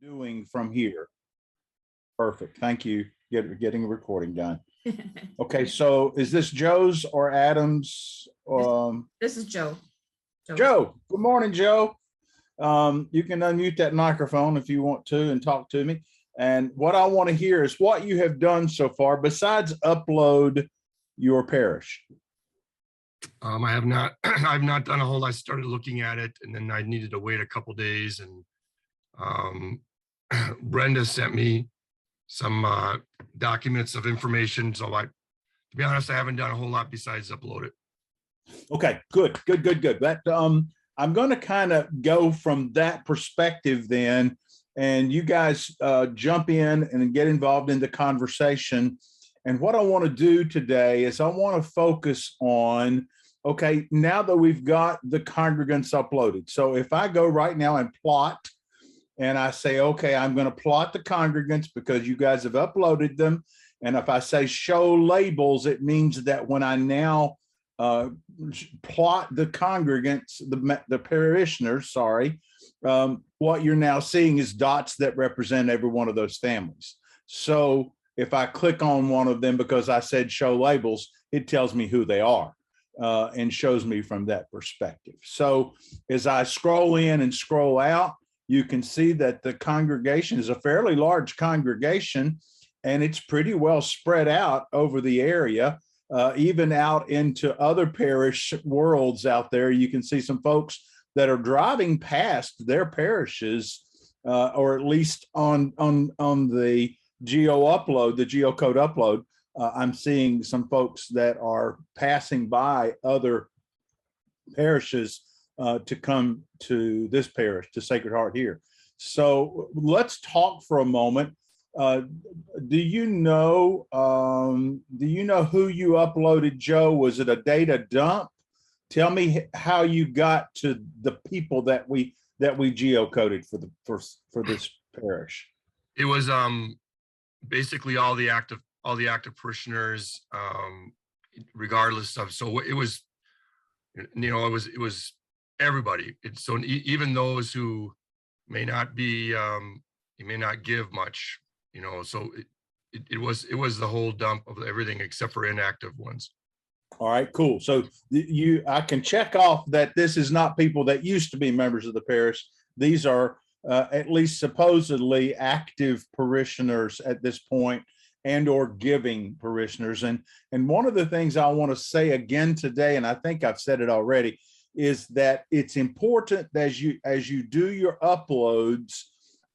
doing from here. Perfect. Thank you. Getting a recording done. Okay, so is this Joe's or Adam's? This is Joe. Joe, good morning, Joe. You can unmute that microphone if you want to and talk to me. And what I want to hear is what you have done so far besides upload your parish. I have not, I've not done a whole lot. I started looking at it and then I needed to wait a couple days, and Brenda sent me some documents of information. So to be honest, I haven't done a whole lot besides upload it. Okay, good. That I'm going to kind of go from that perspective then, and you guys jump in and get involved in the conversation. And what I want to do today is I want to focus on, okay, now that we've got the congregants uploaded. So if I go right now and plot, and I say, okay, I'm going to plot the congregants because you guys have uploaded them. And if I say show labels, it means that when I now plot the congregants, the parishioners, sorry, what you're now seeing is dots that represent every one of those families. So if I click on one of them because I said show labels, it tells me who they are and shows me from that perspective. So as I scroll in and scroll out, you can see that the congregation is a fairly large congregation, and it's pretty well spread out over the area, even out into other parish worlds out there. You can see some folks that are driving past their parishes, or at least on the geocode upload. I'm seeing some folks that are passing by other parishes to come to this parish, to Sacred Heart here. So let's talk for a moment. Do you know who you uploaded, Joe? Was it a data dump? Tell me how you got to the people that we geocoded for this parish. It was basically all the active parishioners, regardless of. So it was, it was everybody. So even those who may not be, you may not give much, so it was the whole dump of everything except for inactive ones. All right, cool. So I can check off that this is not people that used to be members of the parish. These are at least supposedly active parishioners at this point, and or giving parishioners. And one of the things I want to say again today, and I think I've said it already, is that it's important as you do your uploads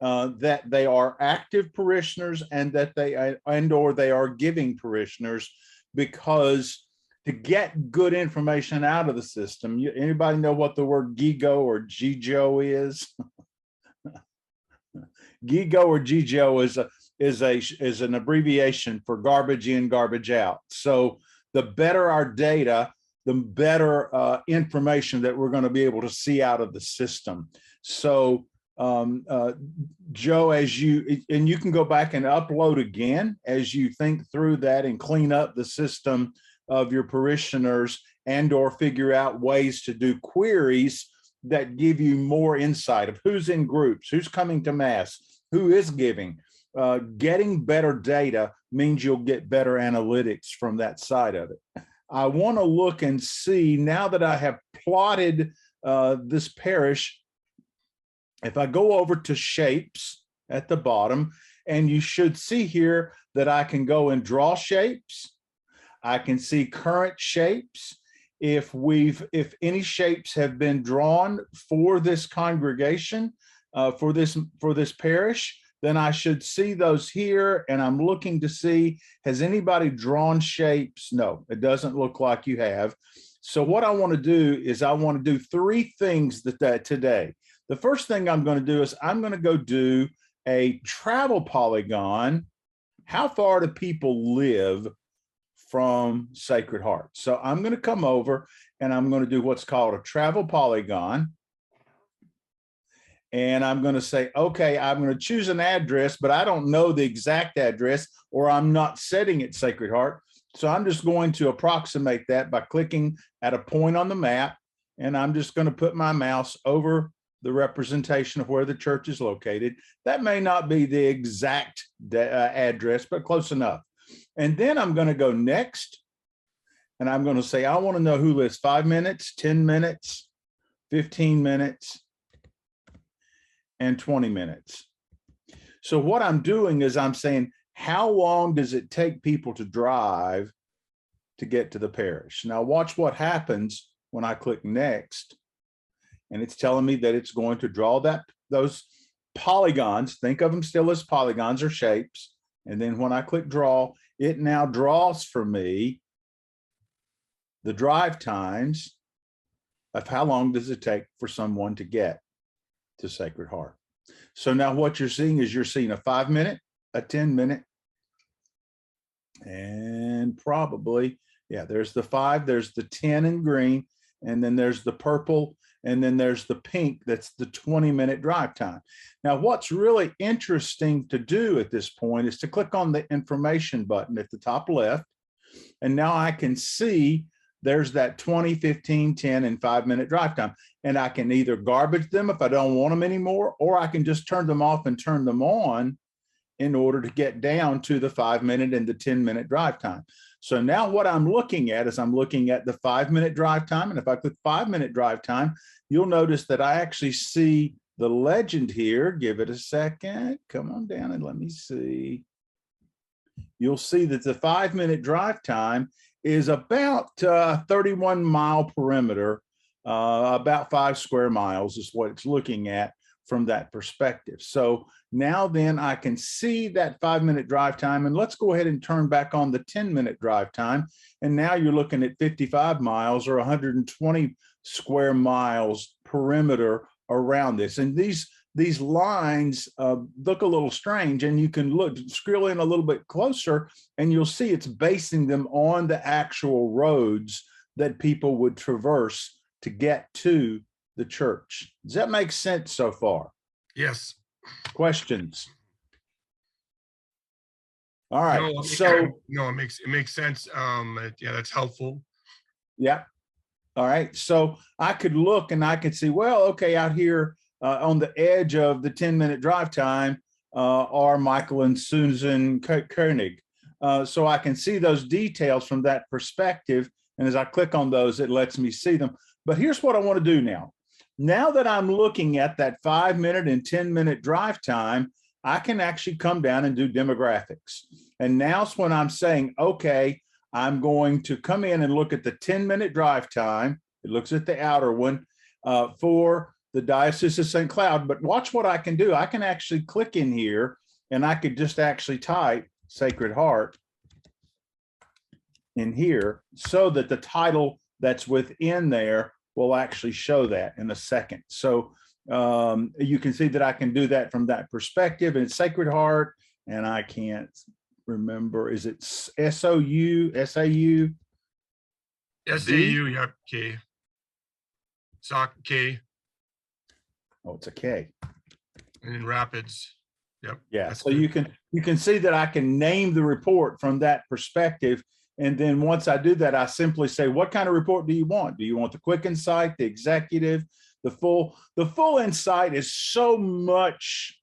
that they are active parishioners and that they or they are giving parishioners, because to get good information out of the system, anybody know what the word GIGO or GIGO is? GIGO or GIGO is an abbreviation for garbage in, garbage out. So the better our data, the better information that we're going to be able to see out of the system. So Joe, and you can go back and upload again as you think through that and clean up the system of your parishioners, and or figure out ways to do queries that give you more insight of who's in groups, who's coming to mass, who is giving. Getting better data means you'll get better analytics from that side of it. I want to look and see, now that I have plotted this parish, if I go over to shapes at the bottom, and you should see here that I can go and draw shapes. I can see current shapes. If any shapes have been drawn for this congregation, for this parish, then I should see those here. And I'm looking to see, has anybody drawn shapes? No, it doesn't look like you have. So what I want to do is I want to do three things today. The first thing I'm going to do is I'm going to go do a travel polygon. How far do people live from Sacred Heart? So I'm going to come over and I'm going to do what's called a travel polygon. And I'm going to say, okay, I'm going to choose an address, but I don't know the exact address, or I'm not setting it Sacred Heart. So I'm just going to approximate that by clicking at a point on the map. And I'm just going to put my mouse over the representation of where the church is located. That may not be the exact address, but close enough. And then I'm going to go next. And I'm going to say, I want to know who lives 5 minutes, 10 minutes, 15 minutes, and 20 minutes. So what I'm doing is I'm saying, how long does it take people to drive to get to the parish? Now watch what happens when I click next. And it's telling me that it's going to draw those polygons. Think of them still as polygons or shapes. And then when I click draw, it now draws for me the drive times of how long does it take for someone to get to Sacred Heart. So now what you're seeing is you're seeing a 5 minute, a 10 minute, and probably, yeah, there's the 5, there's the 10 in green, and then there's the purple, and then there's the pink, that's the 20-minute drive time. Now, what's really interesting to do at this point is to click on the information button at the top left, and now I can see there's that 20, 15, 10, and 5 minute drive time. And I can either garbage them if I don't want them anymore, or I can just turn them off and turn them on in order to get down to the 5 minute and the 10 minute drive time. So now what I'm looking at is I'm looking at the 5 minute drive time. And if I click 5 minute drive time, you'll notice that I actually see the legend here. Give it a second. Come on down and let me see. You'll see that the 5 minute drive time is about 31-mile perimeter, about 5 square miles is what it's looking at from that perspective. So now then I can see that 5 minute drive time, and let's go ahead and turn back on the 10 minute drive time. And now you're looking at 55 miles or 120 square miles perimeter around this. And these lines look a little strange, and you can scroll in a little bit closer and you'll see it's basing them on the actual roads that people would traverse to get to the church. Does that make sense so far? Yes. Questions? All right. No, it makes sense. Yeah, that's helpful. Yeah. All right. So I could look and I could see, well, okay, out here on the edge of the 10 minute drive time are Michael and Susan Koenig. So I can see those details from that perspective. And as I click on those, it lets me see them. But here's what I want to do now. Now that I'm looking at that 5 minute and 10 minute drive time, I can actually come down and do demographics. And now's when I'm saying, okay, I'm going to come in and look at the 10 minute drive time. It looks at the outer one for the Diocese of St. Cloud. But watch what I can do. I can actually click in here and I could just actually type Sacred Heart in here so that the title that's within there will actually show that in a second. So you can see that I can do that from that perspective. And it's Sacred Heart, and I can't remember, is it S-O-U, S-A-U? S-A-U, yep, K. Sock K. Oh, it's a K. And in Rapids. Yep. Yeah, so you can see that I can name the report from that perspective. And then once I do that, I simply say, what kind of report do you want? Do you want the quick InSite, the executive, the full? The full InSite is so much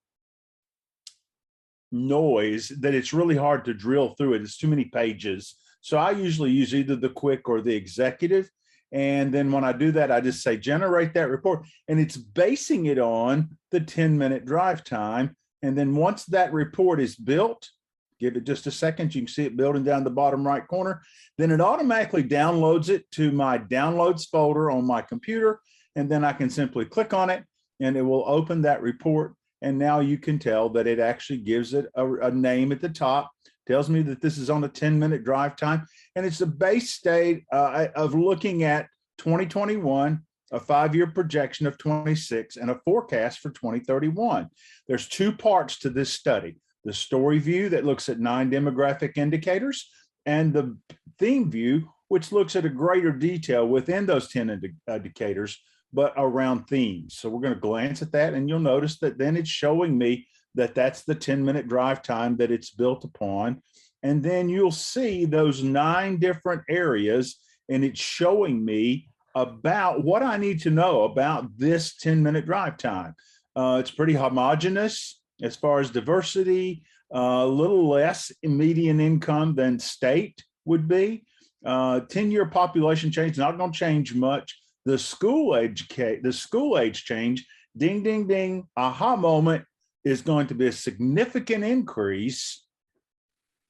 noise that it's really hard to drill through it. It's too many pages. So I usually use either the quick or the executive. And then when I do that, I just say, generate that report. And it's basing it on the 10 minute drive time. And then once that report is built, give it just a second, you can see it building down the bottom right corner. Then it automatically downloads it to my downloads folder on my computer. And then I can simply click on it and it will open that report. And now you can tell that it actually gives it a name at the top, tells me that this is on a 10 minute drive time. And it's a base state of looking at 2021, a 5-year projection of 26, and a forecast for 2031. There's 2 parts to this study: the story view that looks at 9 demographic indicators, and the theme view, which looks at a greater detail within those 10 indicators, but around themes. So we're going to glance at that, and you'll notice that then it's showing me that that's the 10 minute drive time that it's built upon. And then you'll see those 9 different areas, and it's showing me about what I need to know about this 10-minute drive time. It's pretty homogeneous as far as diversity, a little less median income than state would be. 10-year population change, not going to change much. The school age change, ding, ding, ding, aha moment, is going to be a significant increase,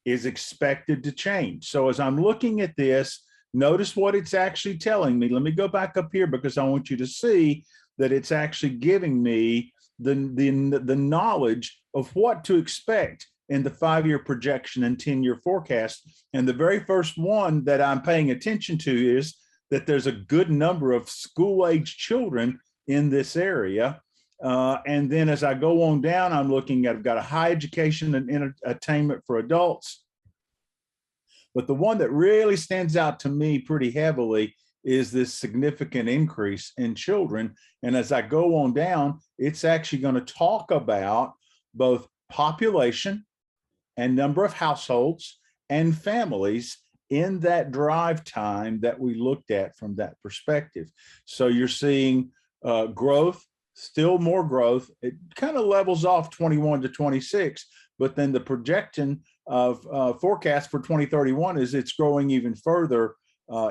is expected to change. So as I'm looking at this, notice what it's actually telling me. Let me go back up here because I want you to see that it's actually giving me the knowledge of what to expect in the 5-year projection and 10-year forecast. And the very first one that I'm paying attention to is that there's a good number of school-age children in this area. And then as I go on down, I'm looking at, I've got a high education and entertainment for adults. But the one that really stands out to me pretty heavily is this significant increase in children. And as I go on down, it's actually going to talk about both population and number of households and families in that drive time that we looked at from that perspective. So you're seeing growth, still more growth. It kind of levels off 21 to 26, but then the projection of forecast for 2031 is it's growing even further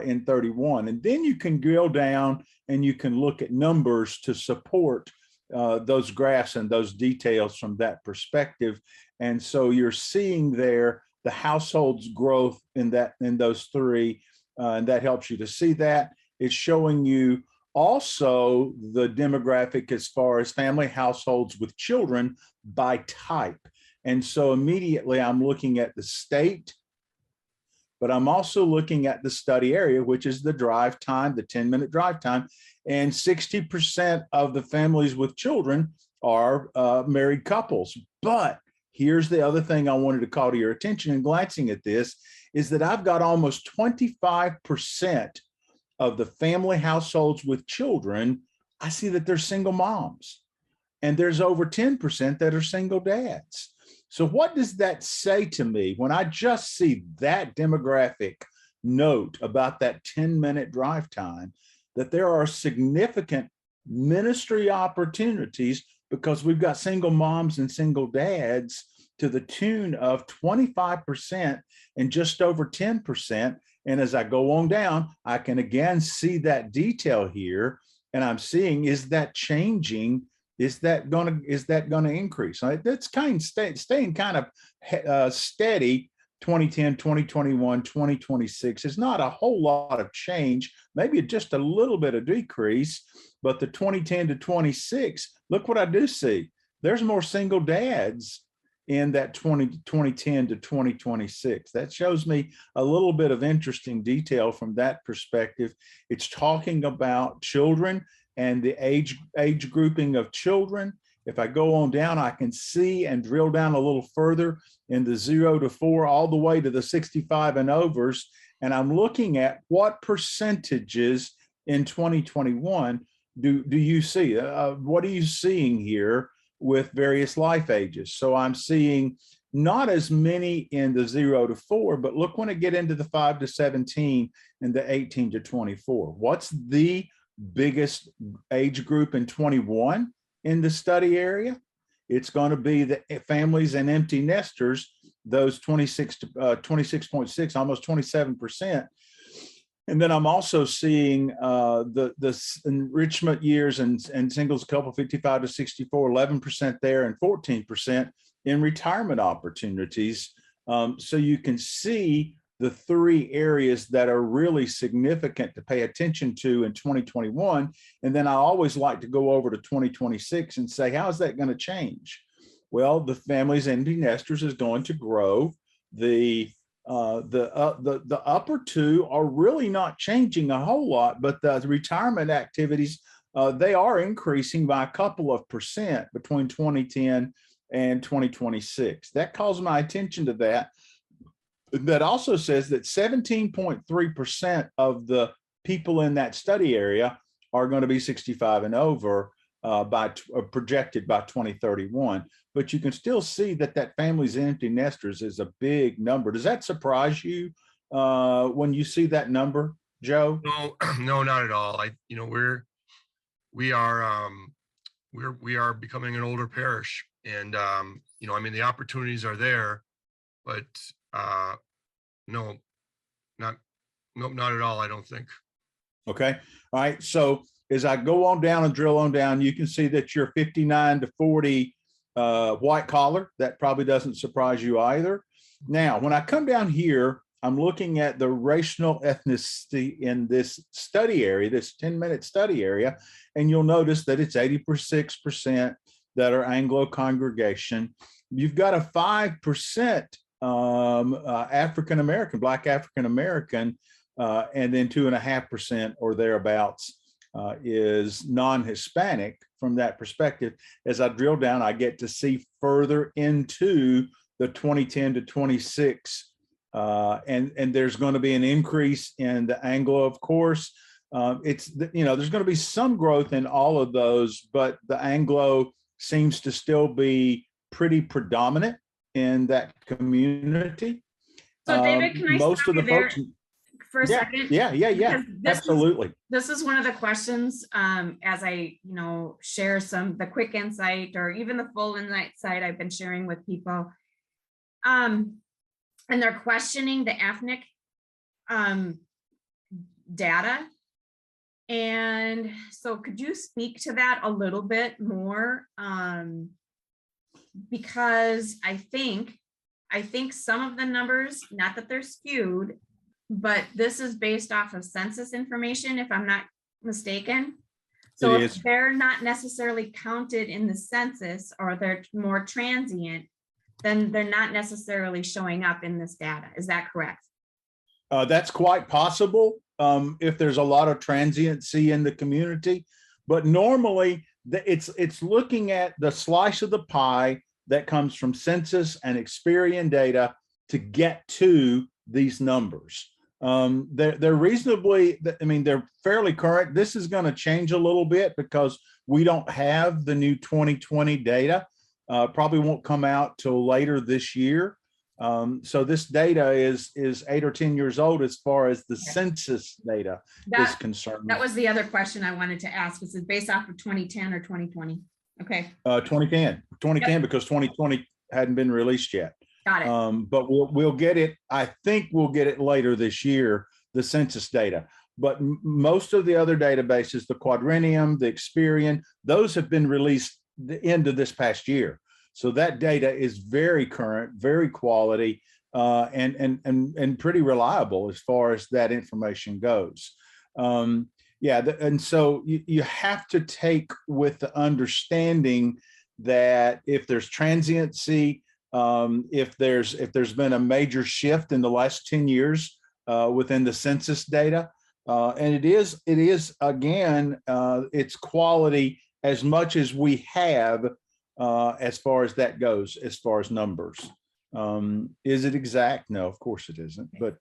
in 31. And then you can drill down and you can look at numbers to support those graphs and those details from that perspective. And so you're seeing there the households growth in those three, and that helps you to see that. It's showing you also the demographic as far as family households with children by type. And so immediately I'm looking at the state, but I'm also looking at the study area, which is the drive time, the 10-minute drive time. And 60% of the families with children are married couples. But here's the other thing I wanted to call to your attention in glancing at this is that I've got almost 25% of the family households with children. I see that they're single moms, and there's over 10% that are single dads. So what does that say to me when I just see that demographic note about that 10-minute drive time, that there are significant ministry opportunities because we've got single moms and single dads to the tune of 25% and just over 10%. And as I go on down, I can again see that detail here, and I'm seeing, is that changing? Is that going to increase? That's staying kind of steady. 2010, 2021, 2026 is not a whole lot of change, maybe just a little bit of decrease. But the 2010 to 26, look what I do see. There's more single dads in that 2010 to 2026. That shows me a little bit of interesting detail from that perspective. It's talking about children and the age grouping of children. If I go on down, I can see and drill down a little further in the 0 to 4 all the way to the 65 and overs. And I'm looking at what percentages in 2021 do you see? What are you seeing here with various life ages? So I'm seeing not as many in the 0 to 4, but look when I get into the 5 to 17 and the 18 to 24. What's the biggest age group in 21 in the study area? It's going to be the families and empty nesters, those 26 to 26.6, almost 27%. And then I'm also seeing the enrichment years and singles couple 55 to 64, 11% there and 14% in retirement opportunities. So you can see the three areas that are really significant to pay attention to in 2021. And then I always like to go over to 2026 and say, how is that going to change? Well, the families and empty nesters is going to grow. The upper two are really not changing a whole lot, but the retirement activities, they are increasing by a couple of percent between 2010 and 2026. That calls my attention to that. That also says that 17.3% of the people in that study area are going to be 65 and over projected by 2031. But you can still see that families and empty nesters is a big number. Does that surprise you when you see that number? Joe? No, no, not at all. We are, we are becoming an older parish, and, I mean, the opportunities are there, but, no, not, nope, not at all, I don't think. Okay. All right. So as I go on down and drill on down, you can see that you're 59 to 40 white collar. That probably doesn't surprise you either. Now, when I come down here, I'm looking at the racial ethnicity in this study area, this 10-minute study area, and you'll notice that it's 86% that are Anglo congregation. You've got a 5% African-American, Black African-American, and then 2.5% or thereabouts is non-Hispanic from that perspective. As I drill down, I get to see further into the 2010 to 26, and there's going to be an increase in the Anglo, of course. There's going to be some growth in all of those, but the Anglo seems to still be pretty predominant in that community. So David, can I most of the folks for a second? Yeah. Absolutely. This is one of the questions as I, share the quick insight or even the full insight site I've been sharing with people. And they're questioning the ethnic data. And so could you speak to that a little bit more? Because I think some of the numbers, not that they're skewed, but this is based off of census information, if I'm not mistaken. So if they're not necessarily counted in the census or they're more transient, then they're not necessarily showing up in this data. Is that correct? That's quite possible if there's a lot of transiency in the community, but normally it's looking at the slice of the pie that comes from census and Experian data to get to these numbers. They're reasonably, they're fairly current. This is going to change a little bit because we don't have the new 2020 data. Probably won't come out till later this year. So this data is 8 or 10 years old as far as the census data is concerned. That was the other question I wanted to ask. Was it based off of 2010 or 2020? Okay. 2010 because 2020 hadn't been released yet. Got it. But we'll get it. I think we'll get it later this year, the census data. But most of the other databases, the Quadrennium, the Experian, those have been released the end of this past year. So that data is very current, very quality, and pretty reliable as far as that information goes. And so you have to take with the understanding that if there's transiency, if there's been a major shift in the last 10 years within the census data, and it is again, it's quality as much as we have as far as that goes, as far as numbers. Is it exact? No, of course it isn't. But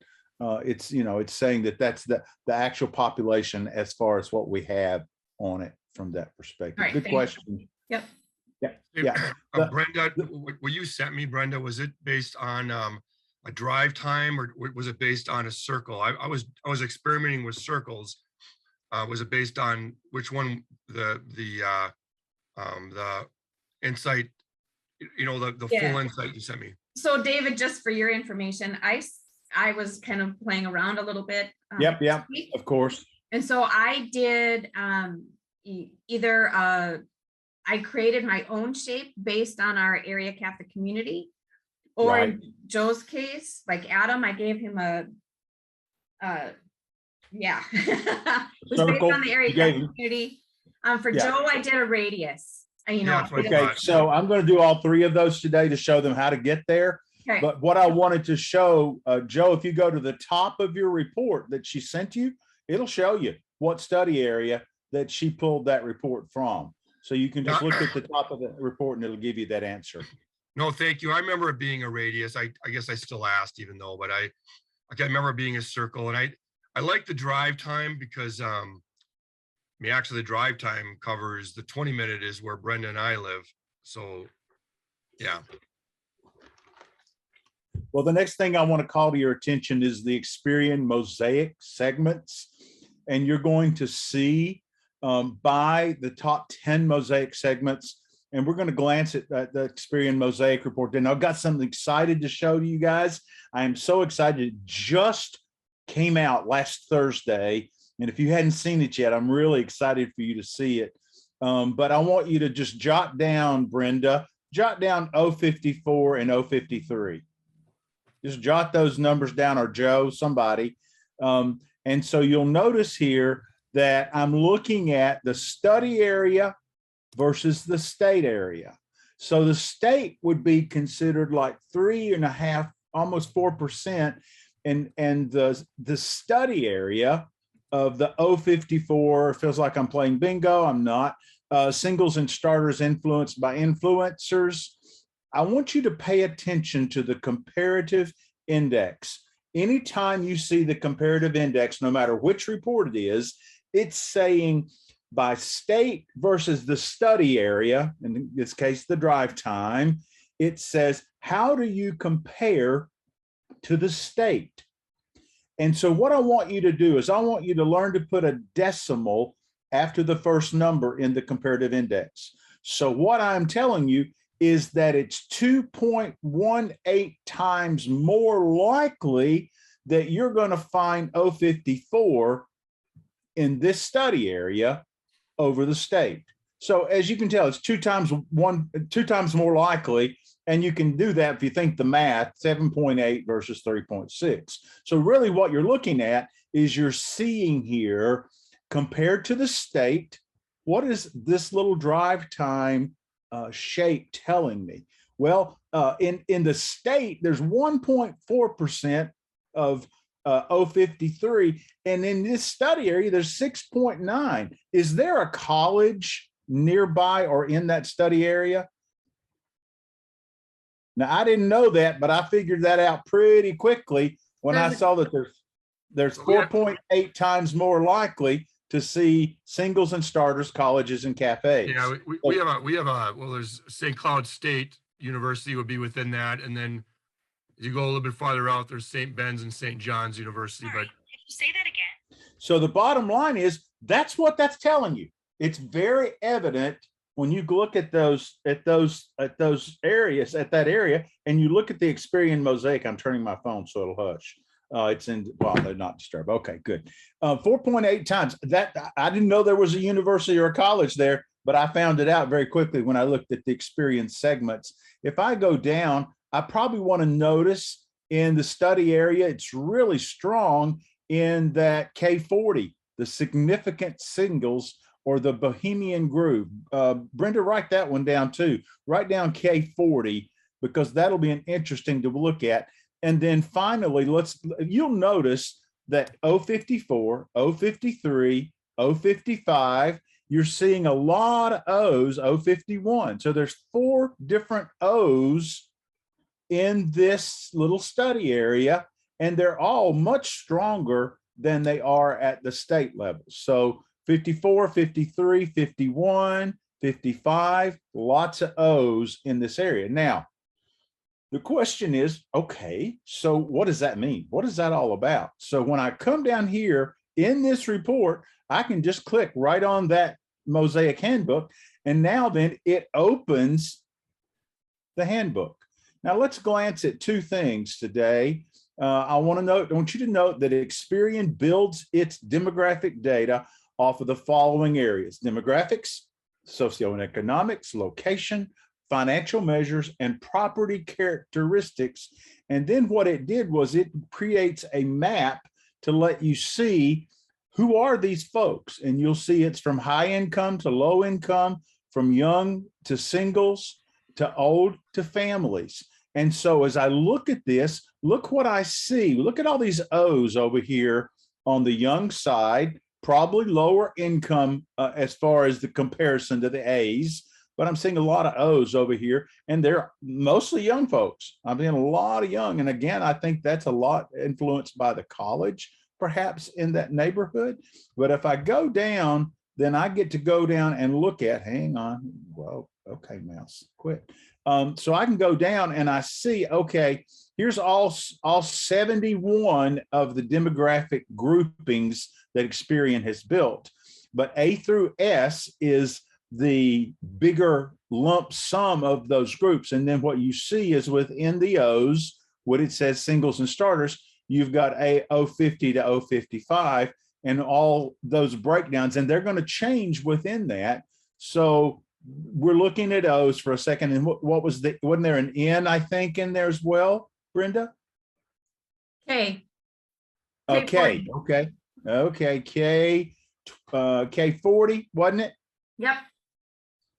it's saying that that's the actual population as far as what we have on it from that perspective. Right, good question. Yep. Yeah. Brenda, what you sent me, Brenda, was it based on a drive time or was it based on a circle? I was experimenting with circles. Was it based on which one, the InSite, the full InSite you sent me? So David, just for your information, I was kind of playing around a little bit. Yep, of course. And so I did either I created my own shape based on our area Catholic community, or in Joe's case, like Adam, I gave him it was based on the area Catholic community. For Joe, I did a radius. Okay, so I'm going to do all three of those today to show them how to get there. Okay. But what I wanted to show, Joe, if you go to the top of your report that she sent you, it'll show you what study area that she pulled that report from. So you can just look at the top of the report and it'll give you that answer. No, thank you. I remember it being a radius. I guess I still asked even though, but I remember it being a circle. And I like the drive time because actually the drive time covers the 20-minute is where Brenda and I live. So yeah. Well, the next thing I want to call to your attention is the Experian Mosaic segments. And you're going to see by the top 10 Mosaic segments, and we're going to glance at the Experian Mosaic report. And I've got something excited to show to you guys. I am so excited. It just came out last Thursday. And if you hadn't seen it yet, I'm really excited for you to see it. But I want you to just jot down, Brenda, jot down 054 and 053. Just jot those numbers down, or Joe, somebody. And so you'll notice here that I'm looking at the study area versus the state area. So the state would be considered like 3.5, almost 4%. And the study area of the 054, feels like I'm playing bingo. I'm not. Singles and starters influenced by influencers. I want you to pay attention to the comparative index. Anytime you see the comparative index, no matter which report it is, it's saying by state versus the study area, in this case, the drive time, it says, how do you compare to the state? And so what I want you to do is I want you to learn to put a decimal after the first number in the comparative index. So what I'm telling you is that it's 2.18 times more likely that you're going to find 054 in this study area over the state. So as you can tell, it's two times more likely. And you can do that if you think the math, 7.8 versus 3.6. So really what you're looking at is you're seeing here, compared to the state, what is this little drive time shape telling me? Well, in the state, there's 1.4% of 053. And in this study area, there's 6.9. Is there a college nearby or in that study area? Now, I didn't know that, but I figured that out pretty quickly when I saw that there's 4.8 times more likely to see singles and starters, colleges, and cafes. Yeah, we have a well, there's St. Cloud State University would be within that, and then as you go a little bit farther out, there's St. Ben's and St. John's University. But can you say that again? So the bottom line is that's what that's telling you. It's very evident when you look at those areas, at that area, and you look at the Experian Mosaic. I'm turning my phone so it'll hush. It's in, well, they're not disturbed. Okay, good. 4.8 times. That I didn't know there was a university or a college there, but I found it out very quickly when I looked at the Experian segments. If I go down, I probably want to notice in the study area, it's really strong in that K40, the significant singles or the Bohemian Groove. Brenda, write that one down too. Write down K40 because that'll be an interesting to look at. And then finally, you'll notice that 054, 053, 055, you're seeing a lot of O's, 051. So there's 4 different O's in this little study area, and they're all much stronger than they are at the state level. So 54, 53, 51, 55, lots of O's in this area. Now, the question is, okay, so what does that mean? What is that all about? So when I come down here in this report, I can just click right on that Mosaic handbook, and now then it opens the handbook. Now let's glance at 2 things today. I want you to note that Experian builds its demographic data off of the following areas: demographics, socioeconomics, location, financial measures, and property characteristics. And then what it did was it creates a map to let you see who are these folks. And you'll see it's from high income to low income, from young to singles, to old to families. And so as I look at this, look what I see. Look at all these O's over here on the young side, probably lower income as far as the comparison to the A's, but I'm seeing a lot of O's over here, and they're mostly young folks. I'm seeing a lot of young. And again, I think that's a lot influenced by the college, perhaps in that neighborhood. But if I go down, then I get to go down and look at, hang on, well, okay, mouse, quit. So I can go down and I see, okay, here's all 71 of the demographic groupings that Experian has built. But A through S is the bigger lump sum of those groups. And then what you see is within the O's, what it says singles and starters, you've got a 050 to 055 and all those breakdowns, and they're going to change within that. So we're looking at O's for a second. And what was wasn't there an N, I think, in there as well, Brenda? K. Okay. Okay. Okay. K40, wasn't it? Yep.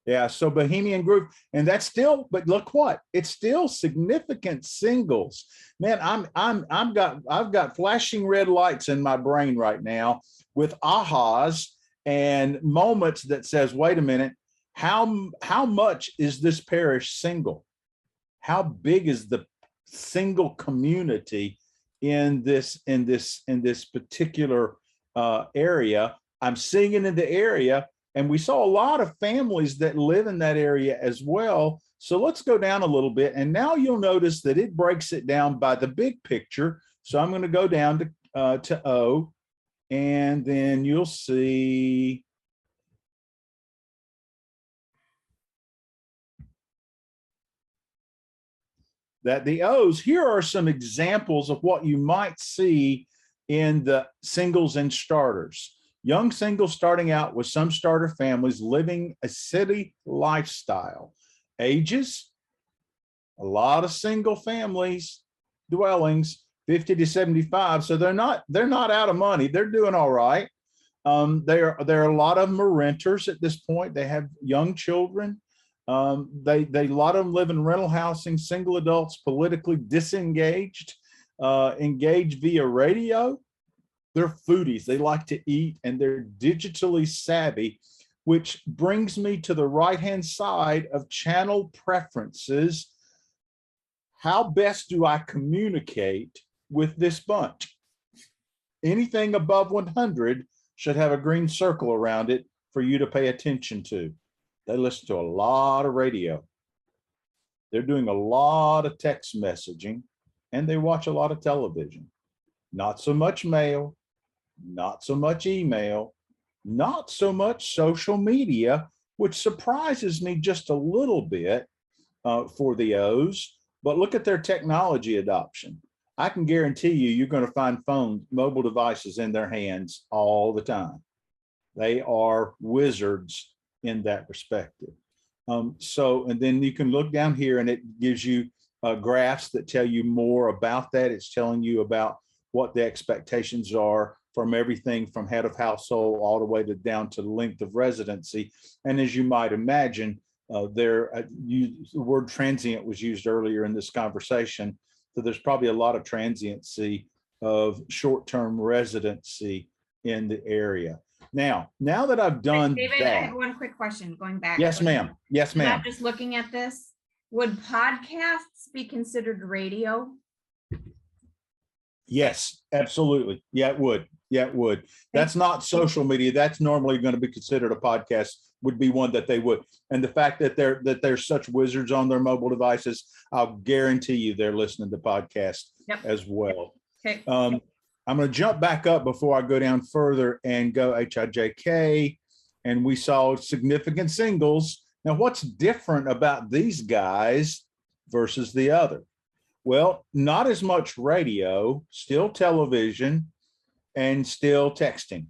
Yeah. So Bohemian Group, and that's still, but look what, it's still significant singles. Man, I've got flashing red lights in my brain right now with ahas and moments that says, wait a minute, how much is this parish single? How big is the single community in this particular area? I'm seeing it in the area, and we saw a lot of families that live in that area as well. So let's go down a little bit, and now you'll notice that it breaks it down by the big picture. So I'm going to go down to O, and then you'll see that the O's, here are some examples of what you might see in the singles and starters. Young singles starting out with some starter families living a city lifestyle. Ages, a lot of single families, dwellings, 50 to 75. So they're not out of money. They're doing all right. There are a lot of them are renters at this point. They have young children. A lot of them live in rental housing, single adults, politically disengaged, engaged via radio. They're foodies. They like to eat, and they're digitally savvy, which brings me to the right-hand side of channel preferences. How best do I communicate with this bunch? Anything above 100 should have a green circle around it for you to pay attention to. They listen to a lot of radio. They're doing a lot of text messaging, and they watch a lot of television. Not so much mail, not so much email, not so much social media, which surprises me just a little bit for the O's. But look at their technology adoption. I can guarantee you're going to find phones, mobile devices in their hands all the time. They are wizards in that perspective. And then you can look down here, and it gives you graphs that tell you more about that. It's telling you about what the expectations are from everything from head of household all the way down to length of residency. And as you might imagine, the word transient was used earlier in this conversation. So there's probably a lot of transiency of short-term residency in the area. Now that I've done David, that, I have one quick question going back. Yes, ma'am. Yes, ma'am. Not just looking at this, would podcasts be considered radio? Yes, absolutely. Yeah, it would. Yeah, it would. That's not social media. That's normally going to be considered a podcast, would be one that they would. And the fact that they're such wizards on their mobile devices, I'll guarantee you they're listening to podcasts as well. Okay. I'm going to jump back up before I go down further and go HIJK. And we saw significant singles. Now, what's different about these guys versus the other? Well, not as much radio, still television, and still texting.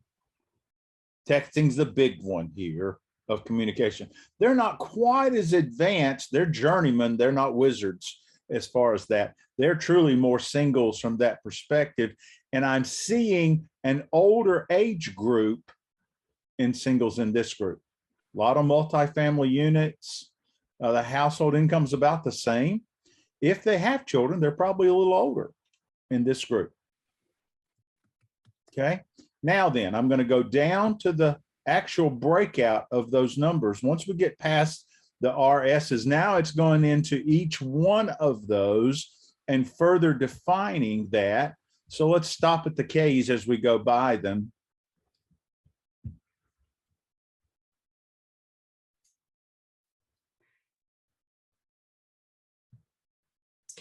Texting's the big one here of communication. They're not quite as advanced. They're journeymen. They're not wizards as far as that. They're truly more singles from that perspective. And I'm seeing an older age group in singles in this group. A lot of multifamily units. The household income's about the same. If they have children, they're probably a little older in this group. Okay. Now then, I'm going to go down to the actual breakout of those numbers. Once we get past the RSs, now it's going into each one of those and further defining that. So let's stop at the Ks as we go by them.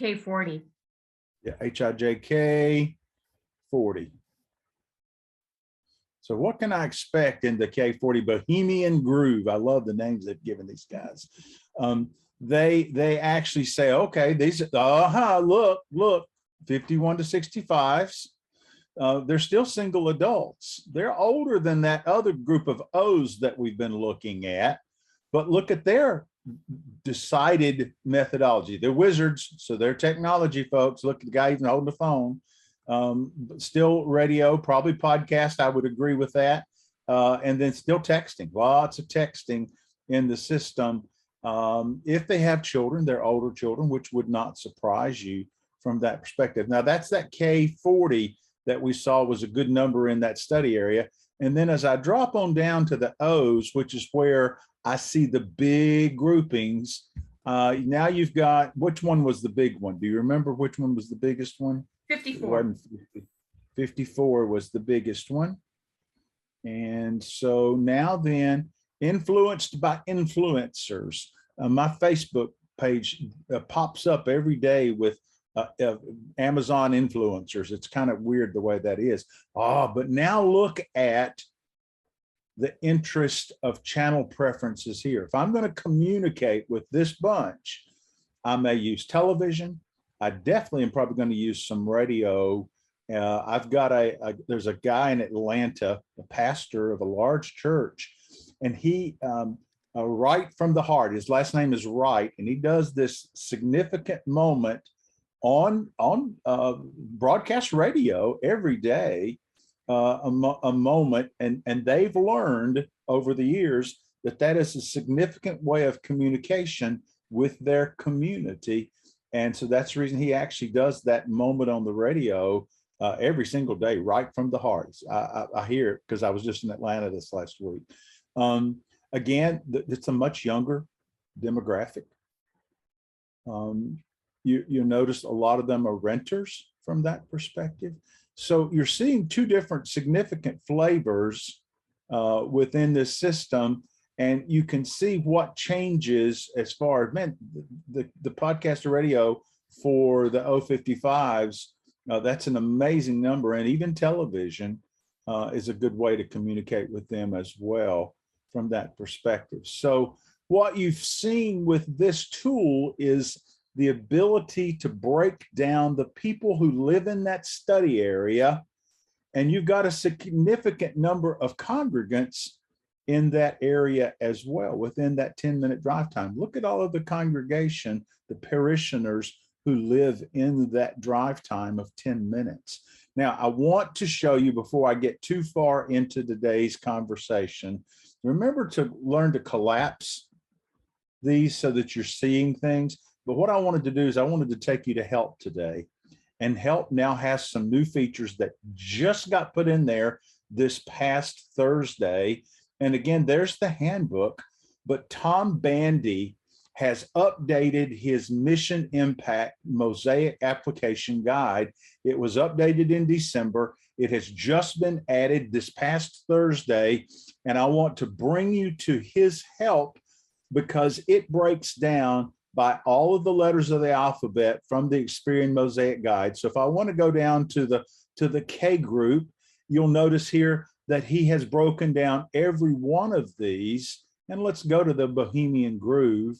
K40. Yeah, HIJK 40. So what can I expect in the K40 Bohemian Groove? I love the names they've given these guys. They actually say, okay, these, look, 51 to 65s. They're still single adults. They're older than that other group of O's that we've been looking at, but look at their decided methodology. They're wizards, so they're technology folks. Look at the guy even holding the phone. But still radio, probably podcast. I would agree with that. And then still texting, lots of texting in the system. If they have children, they're older children, which would not surprise you from that perspective. Now that's that K40 that we saw was a good number in that study area. And then as I drop on down to the O's, which is where I see the big groupings, now you've got, which one was the big one? Do you remember which one was the biggest one? 54. 54 was the biggest one. And so now then, influenced by influencers, my Facebook page pops up every day with Amazon influencers. It's kind of weird the way that is. But now look at the interest of channel preferences here. If I'm going to communicate with this bunch, I may use television. I definitely am probably going to use some radio. I've got there's a guy in Atlanta, a pastor of a large church, and he, right from the heart, his last name is Wright, and he does this significant moment on broadcast radio every day, a moment, and they've learned over the years that is a significant way of communication with their community. And so that's the reason he actually does that moment on the radio every single day, right from the heart. I hear it because I was just in Atlanta this last week. Again, it's a much younger demographic. You notice a lot of them are renters from that perspective. So you're seeing two different significant flavors within this system. And you can see what changes as far as, man, the podcast radio for the 055s, that's an amazing number. And even television is a good way to communicate with them as well from that perspective. So what you've seen with this tool is the ability to break down the people who live in that study area. And you've got a significant number of congregants in that area as well, within that 10-minute drive time. Look at all of the congregation, the parishioners who live in that drive time of 10 minutes. Now, I want to show you before I get too far into today's conversation, remember to learn to collapse these so that you're seeing things. But what I wanted to do is I wanted to take you to Help today. And Help now has some new features that just got put in there this past Thursday. And again, there's the handbook, but Tom Bandy has updated his Mission Impact Mosaic Application Guide. It was updated in December. It has just been added this past Thursday. And I want to bring you to his help because it breaks down by all of the letters of the alphabet from the Experian Mosaic Guide. So if I want to go down to the K group, you'll notice here that he has broken down every one of these. And let's go to the Bohemian Groove.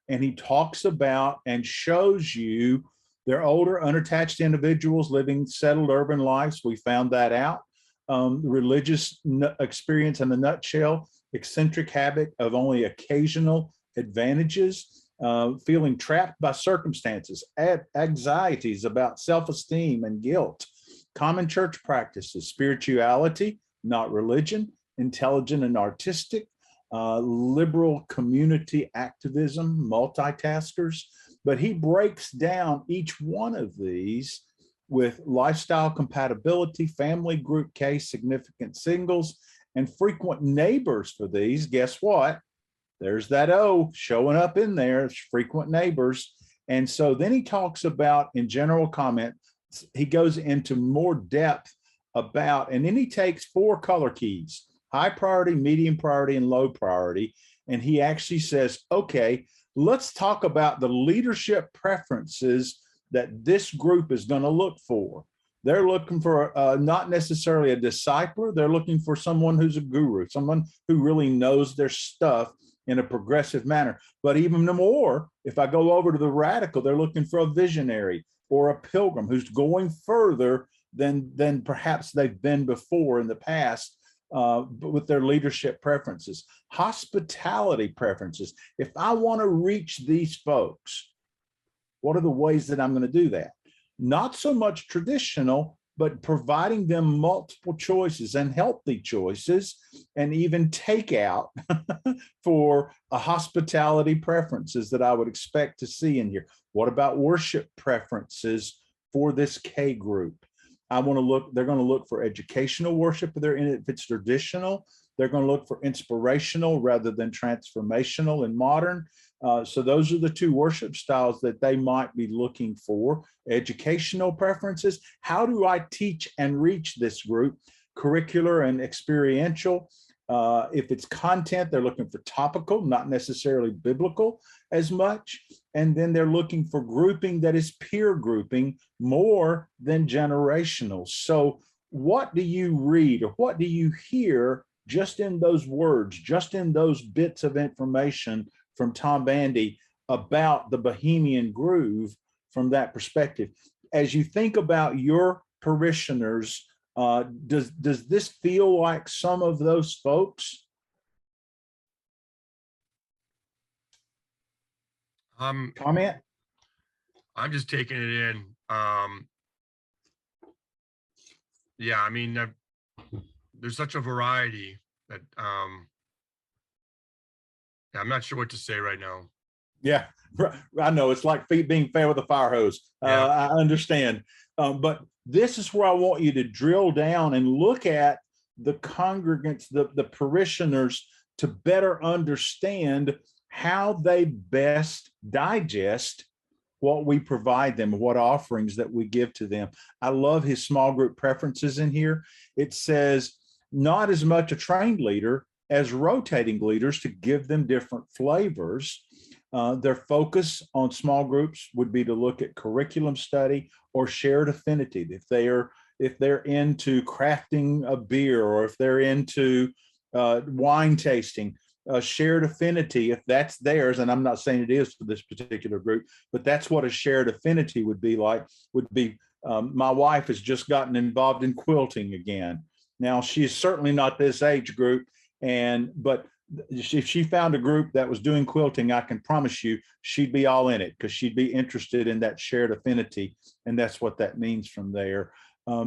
And he talks about and shows you they're older, unattached individuals living settled urban lives. We found that out. Religious experience in a nutshell, eccentric habit of only occasional advantages, feeling trapped by circumstances, anxieties about self-esteem and guilt, common church practices, spirituality, not religion, intelligent and artistic, liberal community activism, multitaskers. But he breaks down each one of these with lifestyle compatibility, family group case, significant singles, and frequent neighbors for these. Guess what? There's that O showing up in there, it's frequent neighbors. And so then he talks about, in general comment, he goes into more depth about, and then he takes 4 color keys: high priority, medium priority, and low priority. And he actually says, okay, let's talk about the leadership preferences that this group is going to look for. They're looking for not necessarily a discipler. They're looking for someone who's a guru, someone who really knows their stuff in a progressive manner. But even more, if I go over to the radical, they're looking for a visionary or a pilgrim who's going further than perhaps they've been before in the past, but with their leadership preferences, hospitality preferences. If I want to reach these folks, what are the ways that I'm going to do that? Not so much traditional, but providing them multiple choices and healthy choices, and even takeout for a hospitality preferences that I would expect to see in here. What about worship preferences for this K group? They're going to look for educational worship if it's traditional. They're going to look for inspirational rather than transformational and modern. So those are the two worship styles that they might be looking for. Educational preferences. How do I teach and reach this group? Curricular and experiential. If it's content, they're looking for topical, not necessarily biblical as much. And then they're looking for grouping that is peer grouping more than generational. So what do you read or what do you hear just in those words, just in those bits of information from Tom Bandy about the Bohemian groove from that perspective? As you think about your parishioners, does this feel like some of those folks? Comment? I'm just taking it in. Yeah, I mean, there's such a variety that I'm not sure what to say right now. Yeah, I know it's like being fed with a fire hose. Yeah. I understand, but this is where I want you to drill down and look at the congregants, the parishioners, to better understand how they best digest what we provide them, what offerings that we give to them. I love his small group preferences in here. It says not as much a trained leader as rotating leaders to give them different flavors. Their focus on small groups would be to look at curriculum study or shared affinity. If they're into crafting a beer, or if they're into wine tasting, shared affinity, if that's theirs, and I'm not saying it is for this particular group, but that's what a shared affinity would be like. My wife has just gotten involved in quilting again. Now, she's certainly not this age group, but if she found a group that was doing quilting, I can promise you she'd be all in it, because she'd be interested in that shared affinity, and that's what that means from there.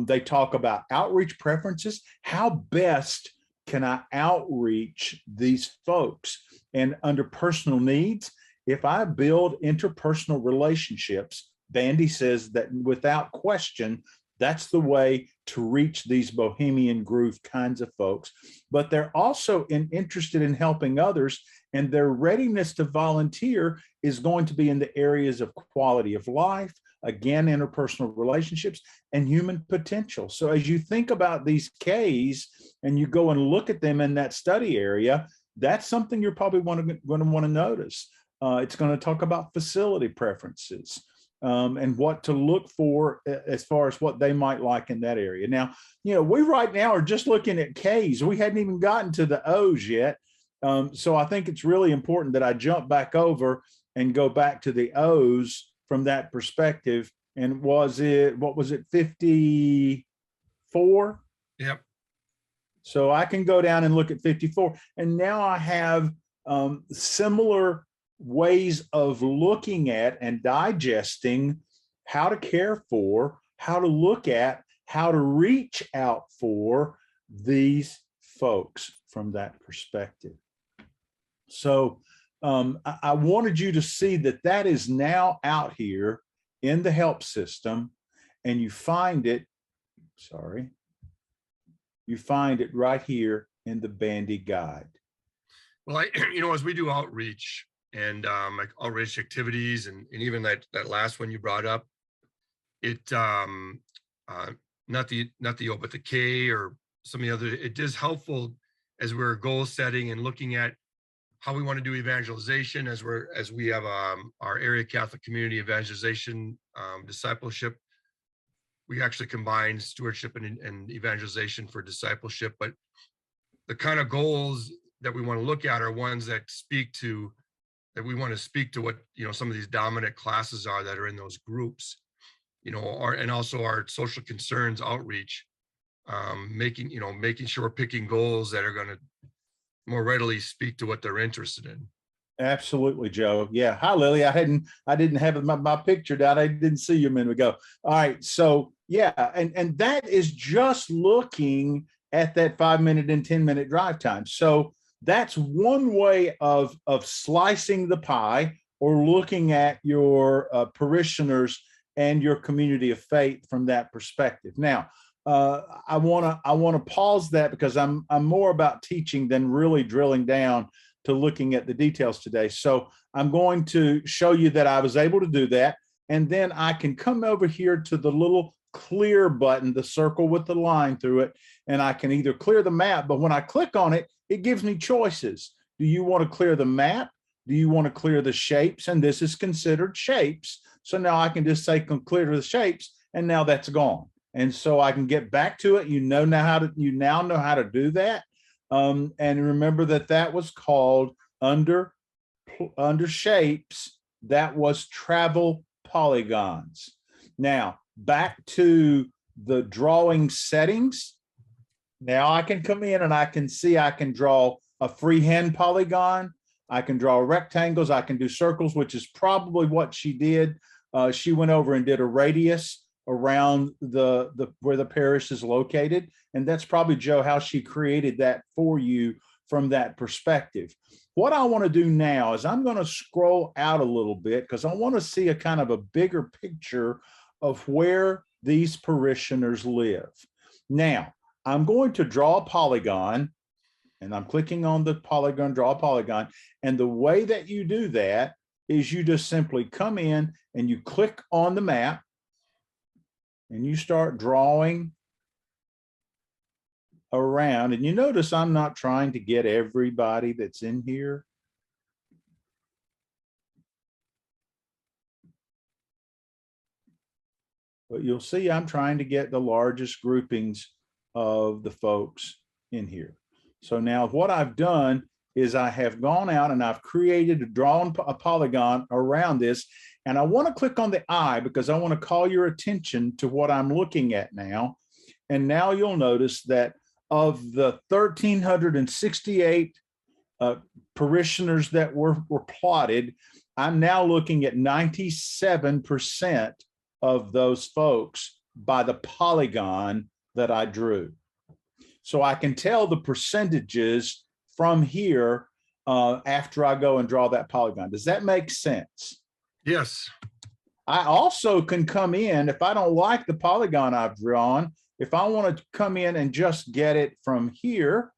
They talk about outreach preferences. How best can I outreach these folks? And under personal needs, if I build interpersonal relationships, Bandy says that without question, that's the way to reach these Bohemian groove kinds of folks. But they're also interested in helping others, and their readiness to volunteer is going to be in the areas of quality of life, again, interpersonal relationships, and human potential. So as you think about these Ks and you go and look at them in that study area, that's something you're probably going to want to notice. It's going to talk about facility preferences. And what to look for as far as what they might like in that area. Now, we right now are just looking at Ks. We hadn't even gotten to the Os yet. So I think it's really important that I jump back over and go back to the Os from that perspective. And what was it, 54? Yep. So I can go down and look at 54. And now I have similar ways of looking at and digesting how to care for, how to look at, how to reach out for these folks from that perspective. So I wanted you to see that is now out here in the help system, and you find it right here in the Bandy Guide. Well, as we do outreach, and like outreach activities, and even that last one you brought up, it not the O, but the K or some of the other, it is helpful as we're goal setting and looking at how we want to do evangelization, as we have our area Catholic community evangelization Discipleship, we actually combine stewardship and evangelization for discipleship, but the kind of goals that we want to look at are ones that we want to speak to what, some of these dominant classes are that are in those groups, and also our social concerns outreach, making sure we're picking goals that are going to more readily speak to what they're interested in. Absolutely, Joe. Yeah. Hi, Lily. I didn't have my picture down. I didn't see you a minute ago. All right. So yeah, and that is just looking at that 5-minute and 10-minute drive time. So that's one way of slicing the pie or looking at your parishioners and your community of faith from that perspective. Now, I want to pause that because I'm more about teaching than really drilling down to looking at the details today. So I'm going to show you that I was able to do that. And then I can come over here to the little clear button, the circle with the line through it, and I can either clear the map, but when I click on it, it gives me choices. Do you want to clear the map? Do you want to clear the shapes? And this is considered shapes. So now I can just say clear the shapes, and now that's gone. And so I can get back to it. You now know how to do that. And remember that was called under shapes, that was travel polygons. Now back to the drawing settings. Now I can come in and I can see I can draw a freehand polygon. I can draw rectangles. I can do circles, which is probably what she did. She went over and did a radius around the where the parish is located. And that's probably, Joe, how she created that for you from that perspective. What I want to do now is I'm going to scroll out a little bit because I want to see a kind of a bigger picture of where these parishioners live. Now, I'm going to draw a polygon, and I'm clicking on the polygon, draw a polygon. And the way that you do that is you just simply come in and you click on the map and you start drawing around. And you notice I'm not trying to get everybody that's in here. But you'll see I'm trying to get the largest groupings of the folks in here. So now what I've done is I have gone out and I've drawn a polygon around this. And I want to click on the eye because I want to call your attention to what I'm looking at now. And now you'll notice that of the 1,368 parishioners that were plotted, I'm now looking at 97% of those folks by the polygon that I drew. So I can tell the percentages from here after I go and draw that polygon. Does that make sense? Yes. I also can come in, if I don't like the polygon I've drawn, if I want to come in and just get it from here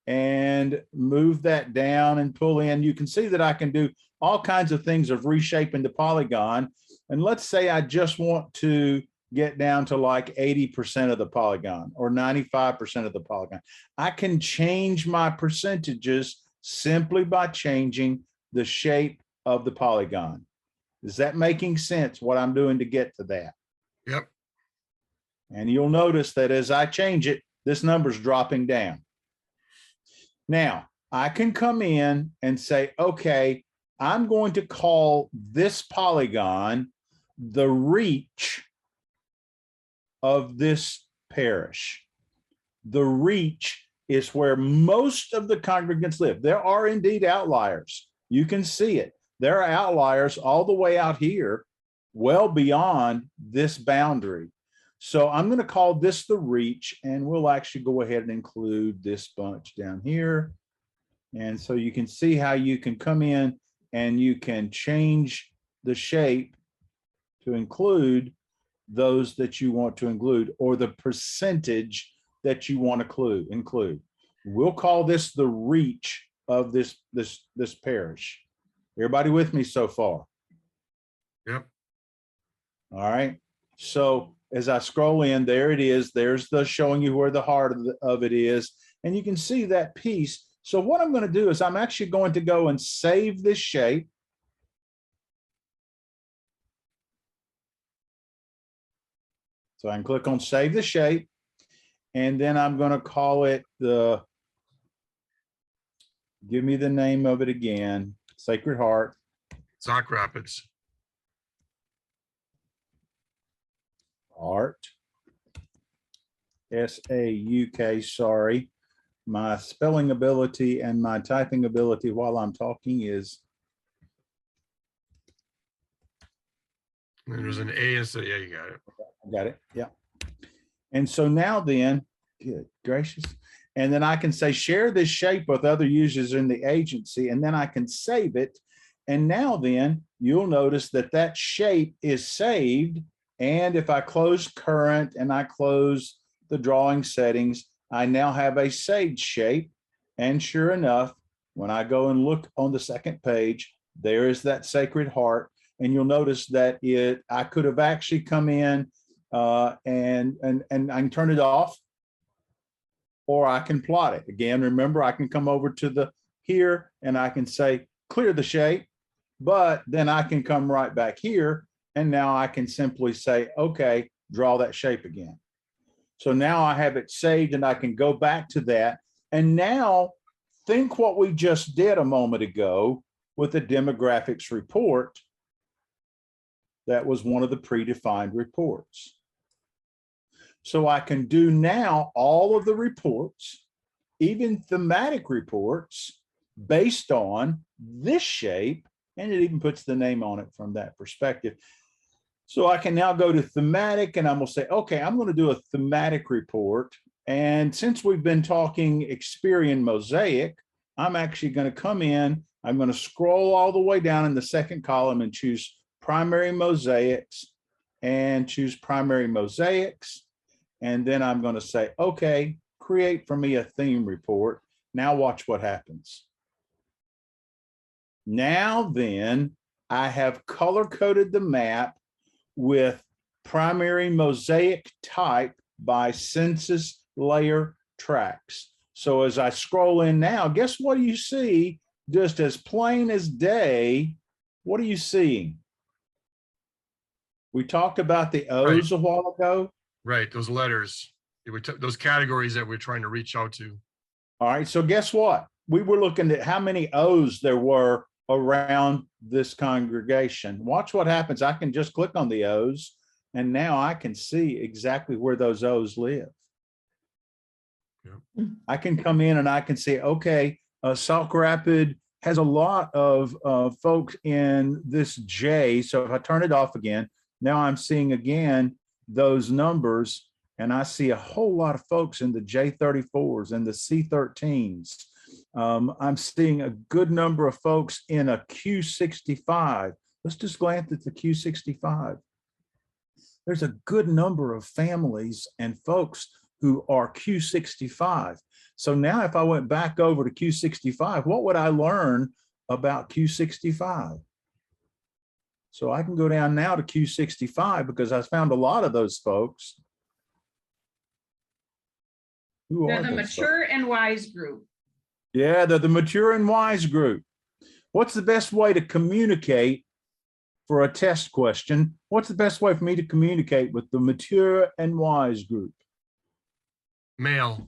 and move that down and pull in, you can see that I can do all kinds of things of reshaping the polygon. And let's say I just want to get down to like 80% of the polygon or 95% of the polygon. I can change my percentages simply by changing the shape of the polygon. Is that making sense, what I'm doing to get to that? Yep. And you'll notice that as I change it, this number's dropping down. Now, I can come in and say, okay, I'm going to call this polygon the reach of this parish. The reach is where most of the congregants live. There are indeed outliers. You can see it. There are outliers all the way out here, well beyond this boundary. So I'm going to call this the reach, and we'll actually go ahead and include this bunch down here. And so you can see how you can come in and you can change the shape to include those that you want to include, or the percentage that you want to include. We'll call this the reach of this parish. Everybody with me so far? Yep. All right. So as I scroll in, there it is. There's the showing you where the heart of it is. And you can see that piece. So what I'm going to do is I'm actually going to go and save this shape. So I can click on save the shape. And then I'm going to call it give me the name of it again, Sacred Heart. Sauk Rapids. Art. SAUK, sorry. My spelling ability and my typing ability while I'm talking is. And there's an A instead. Yeah, you got it. I got it. Yeah. And so now then, good gracious. And then I can say share this shape with other users in the agency, and then I can save it. And now then you'll notice that that shape is saved. And if I close current and I close the drawing settings, I now have a saved shape. And sure enough, when I go and look on the second page, there is that Sacred Heart. And you'll notice that I could have actually come in and I can turn it off, or I can plot it. Again, remember, I can come over to here and I can say, clear the shape, but then I can come right back here. And now I can simply say, okay, draw that shape again. So now I have it saved and I can go back to that. And now think what we just did a moment ago with the demographics report. That was one of the predefined reports. So I can do now all of the reports, even thematic reports, based on this shape, and it even puts the name on it from that perspective. So I can now go to thematic and I'm gonna say, okay, I'm gonna do a thematic report. And since we've been talking Experian Mosaic, I'm actually gonna come in, I'm gonna scroll all the way down in the second column and choose primary mosaics and choose primary mosaics. And then I'm going to say, okay, create for me a theme report. Now watch what happens. Now then, I have color coded the map with primary mosaic type by census layer tracks. So as I scroll in now, guess what you see? Just as plain as day, what are you seeing? We talked about the O's a while ago. Right, those letters, those categories that we're trying to reach out to. All right, so guess what? We were looking at how many O's there were around this congregation. Watch what happens. I can just click on the O's, and now I can see exactly where those O's live. Yeah. I can come in and I can say, okay, Sauk Rapid has a lot of folks in this J. So if I turn it off again, now I'm seeing again those numbers, and I see a whole lot of folks in the J34s and the C13s. I'm seeing a good number of folks in a Q65. Let's just glance at the Q65. There's a good number of families and folks who are Q65. So now if I went back over to Q65, what would I learn about Q65? So I can go down now to Q65 because I found a lot of those folks. Who They're are the those mature folks? and wise group. Yeah, they're the mature and wise group. What's the best way to communicate for a test question? What's the best way for me to communicate with the mature and wise group? Mail.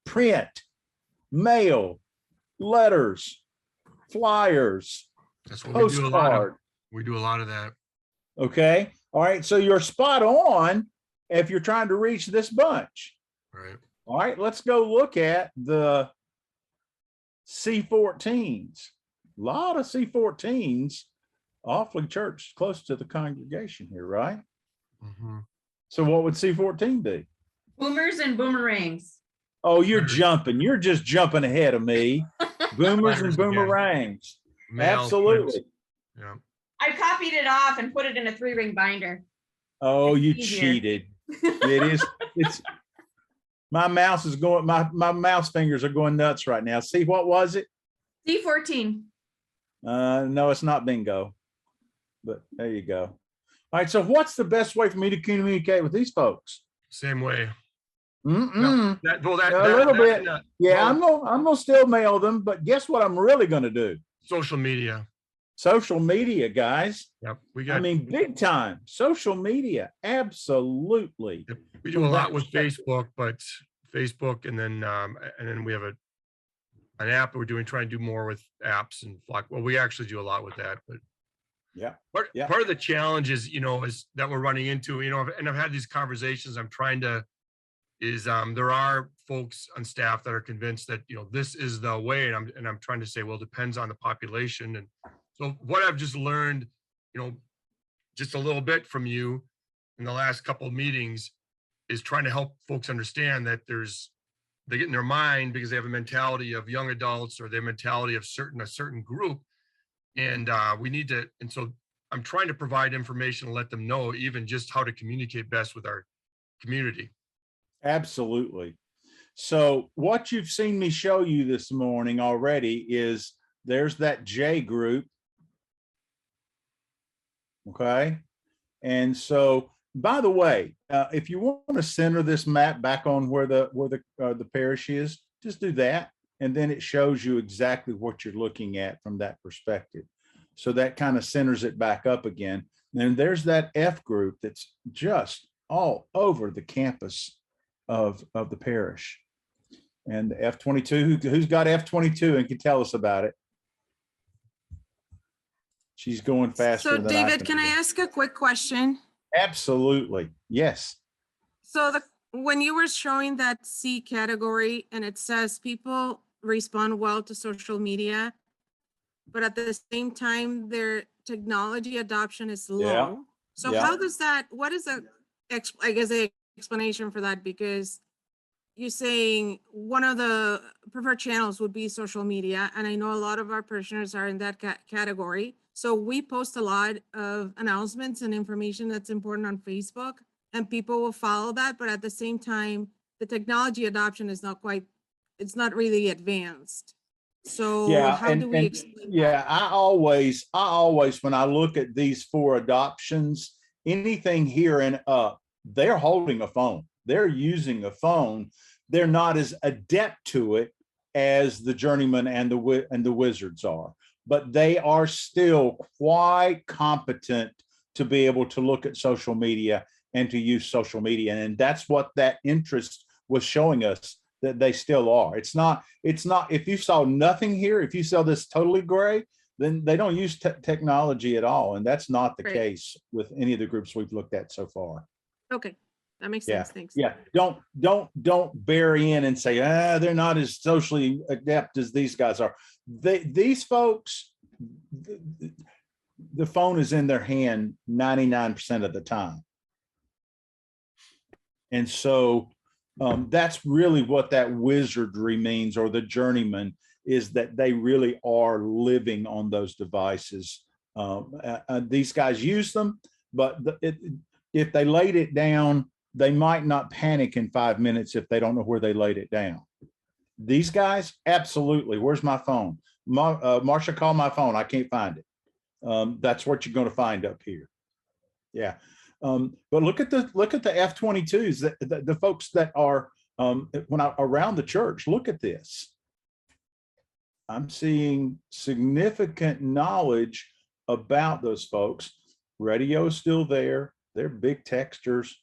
Print, mail, letters, flyers, That's what we do a lot of. postcard. We do a lot of that. Okay. All right. So you're spot on if you're trying to reach this bunch. Right. All right. Let's go look at the C14s. A lot of C14s, awfully church close to the congregation here, right? Mm-hmm. So what would C14 be? Boomers and boomerangs. Oh, you're jumping. You're just jumping ahead of me. Boomers and Flyers again. boomerangs. Mail, Absolutely. print. Yeah. I copied it off and put it in a 3-ring binder. Oh, It's you easier. cheated. It is. It's my mouse is going. My mouse fingers are going nuts right now. See, what was it? C14. No, it's not bingo. But there you go. All right. So, what's the best way for me to communicate with these folks? Same way. Mm-mm. A A little bit. Yeah, well, I'm gonna still mail them. But guess what? I'm really gonna do. social media. Social media, guys. Yep, I mean, big time. Social media, absolutely. Yep, we do a lot with Facebook, but Facebook, and then we have an app that we're trying to do more with apps and Flock. Well, we actually do a lot with that, but yeah. Part of the challenge is, is that we're running into, and I've had these conversations. There are folks on staff that are convinced that, this is the way. And I'm trying to say, well, it depends on the population. And so what I've just learned, just a little bit from you in the last couple of meetings is trying to help folks understand that they get in their mind because they have a mentality of young adults or their mentality of a certain group. And so I'm trying to provide information and let them know even just how to communicate best with our community. Absolutely. So what you've seen me show you this morning already is there's that J group. Okay. And so, by the way, if you want to center this map back on where the parish is, just do that. And then it shows you exactly what you're looking at from that perspective. So that kind of centers it back up again. And there's that F group that's just all over the campus of the parish. And the F22, who's got F22 and can tell us about it? She's going faster. So David, can I ask a quick question? Absolutely. Yes. So when you were showing that C category and it says people respond well to social media, but at the same time, their technology adoption is low. Yeah. So how does that, what is the explanation for that? Because you're saying one of the preferred channels would be social media. And I know a lot of our parishioners are in that category. So we post a lot of announcements and information that's important on Facebook and people will follow that. But at the same time, the technology adoption is it's not really advanced. So how do we explain that? I always, when I look at these 4 adoptions, anything here and up, they're holding a phone. They're using a phone. They're not as adept to it as the journeyman and the wizards are, but they are still quite competent to be able to look at social media and to use social media. And that's what that interest was showing us, that they still are. It's not, if you saw nothing here, if you saw this totally gray, then they don't use technology at all. And that's not the case with any of the groups we've looked at so far. Okay. That makes sense. Thanks. Yeah. Don't bury in and say, they're not as socially adept as these guys are. These folks, the phone is in their hand 99% of the time. And so that's really what that wizardry means, or the journeyman, is that they really are living on those devices. These guys use them, but if they laid it down, they might not panic in 5 minutes if they don't know where they laid it down. These guys, absolutely. Where's my phone? Marsha, call my phone. I can't find it. That's what you're going to find up here. Yeah. But look at the F22s, the folks that are around the church. Look at this. I'm seeing significant knowledge about those folks. Radio is still there. They're big texters,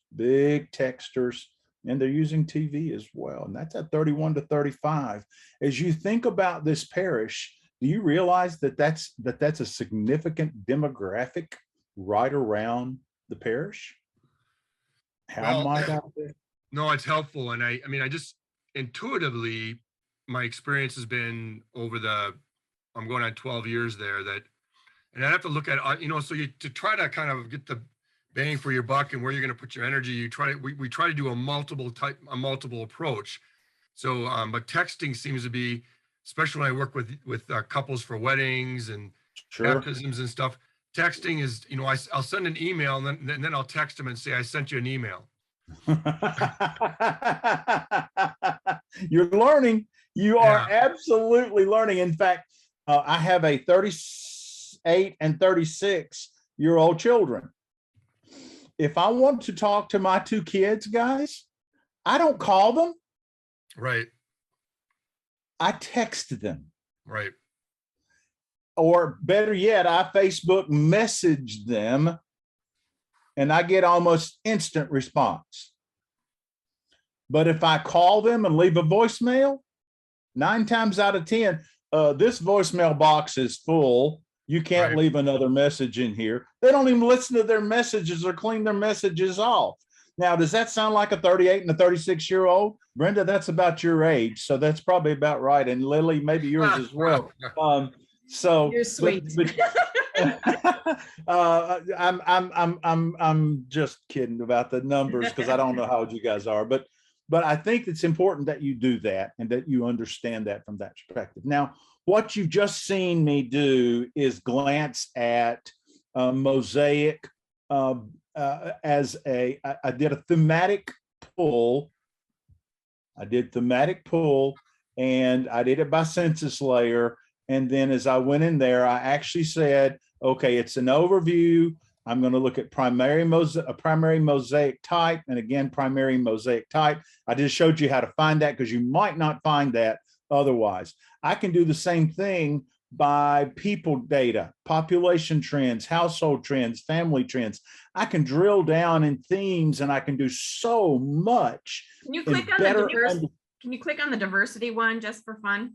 and they're using TV as well. And that's at 31 to 35. As you think about this parish, do you realize that that's a significant demographic right around the parish? How might I be? No, it's helpful. And I mean, I just intuitively, my experience has been I'm going on 12 years there, and I have to look at, to try to kind of get the bang for your buck and where you're going to put your energy, we try to do a multiple approach. So, but texting seems to be, especially when I work with couples for weddings and baptisms and stuff. Texting is, I'll send an email and then I'll text them and say, I sent you an email. You're learning. You are absolutely learning. In fact, I have a 38 and 36-year-old children. If I want to talk to my 2 kids, guys, I don't call them. Right. I text them. Right. or better yet, I Facebook message them and I get almost instant response. But if I call them and leave a voicemail, 9 times out of 10, this voicemail box is full. You can't Right. leave another message in here. They don't even listen to their messages or clean their messages off. Now, does that sound like a 38 and a 36-year-old? Brenda, that's about your age. So that's probably about right. And Lily, maybe yours as well. So You're sweet. I'm just kidding about the numbers because I don't know how old you guys are, but I think it's important that you do that and that you understand that from that perspective. Now, what you've just seen me do is glance at Mosaic as I did a thematic pull. I did thematic pull and I did it by census layer. And then as I went in there, I actually said, okay, it's an overview. I'm going to look at primary mosaic type, and again, primary mosaic type. I just showed you how to find that because you might not find that otherwise. I can do the same thing by people data, population trends, household trends, family trends. I can drill down in themes and I can do so much. Can you click on the diversity? Can you click on the diversity one just for fun?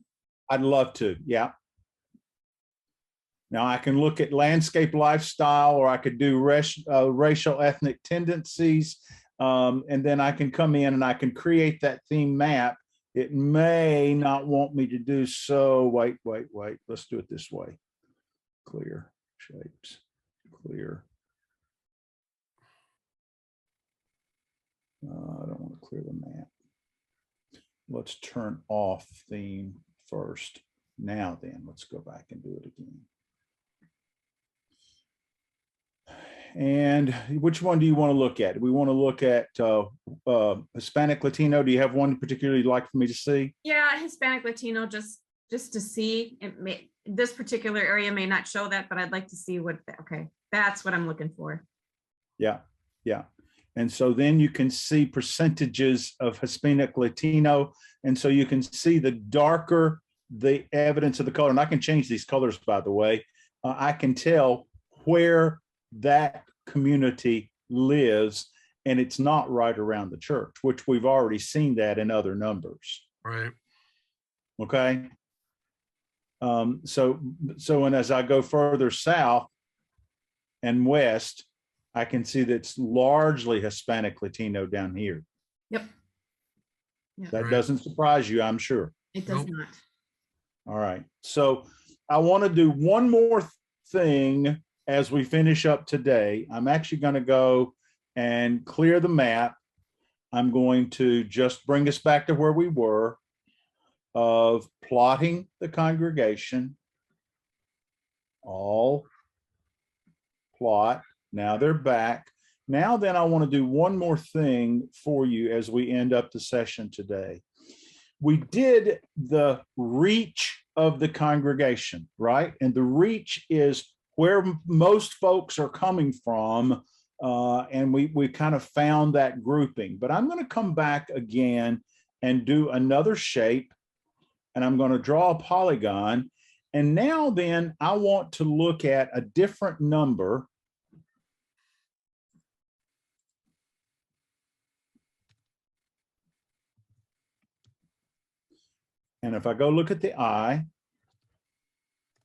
I'd love to, yeah. Now I can look at landscape lifestyle, or I could do racial ethnic tendencies. And then I can come in and I can create that theme map. It may not want me to do so. Wait. Let's do it this way. Clear shapes, clear. I don't want to clear the map. Let's turn off theme first. Now then, let's go back and do it again. And which one do you want to look at? We want to look at Hispanic Latino. Do you have one particularly you'd like for me to see? Yeah, Hispanic Latino, just to see. This particular area may not show that, but I'd like to see what. Okay, that's what I'm looking for. Yeah. And so then you can see percentages of Hispanic Latino, and so you can see the darker the evidence of the color. And I can change these colors, by the way. I can tell where that community lives, and it's not right around the church, which we've already seen that in other numbers. Right. Okay. So and as I go further south and west, I can see that it's largely Hispanic Latino down here. Yep. That Right. doesn't surprise you, I'm sure. It does not. All right. So I want to do one more thing as we finish up today. I'm actually going to go and clear the map. I'm going to just bring us back to where we were of plotting the congregation. All plot. Now they're back. Now then, I want to do one more thing for you as we end up the session today. We did the reach of the congregation, right? And the reach is where most folks are coming from. And we kind of found that grouping. But I'm going to come back again and do another shape. And I'm going to draw a polygon. And now then, I want to look at a different number. And if I go look at the eye,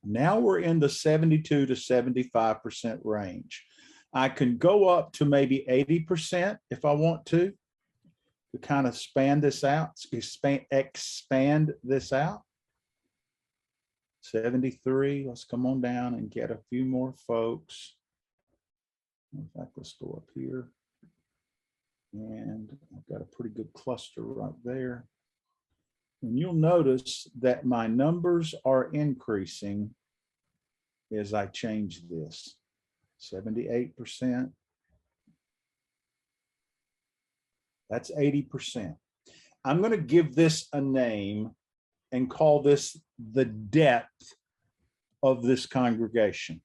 now we're in the 72 to 75% range. I can go up to maybe 80% if I want to kind of expand this out, expand this out. 73, let's come on down and get a few more folks. In fact, let's go up here. And I've got a pretty good cluster right there. And you'll notice that my numbers are increasing as I change this. 78%. That's 80%. I'm going to give this a name and call this the depth of this congregation.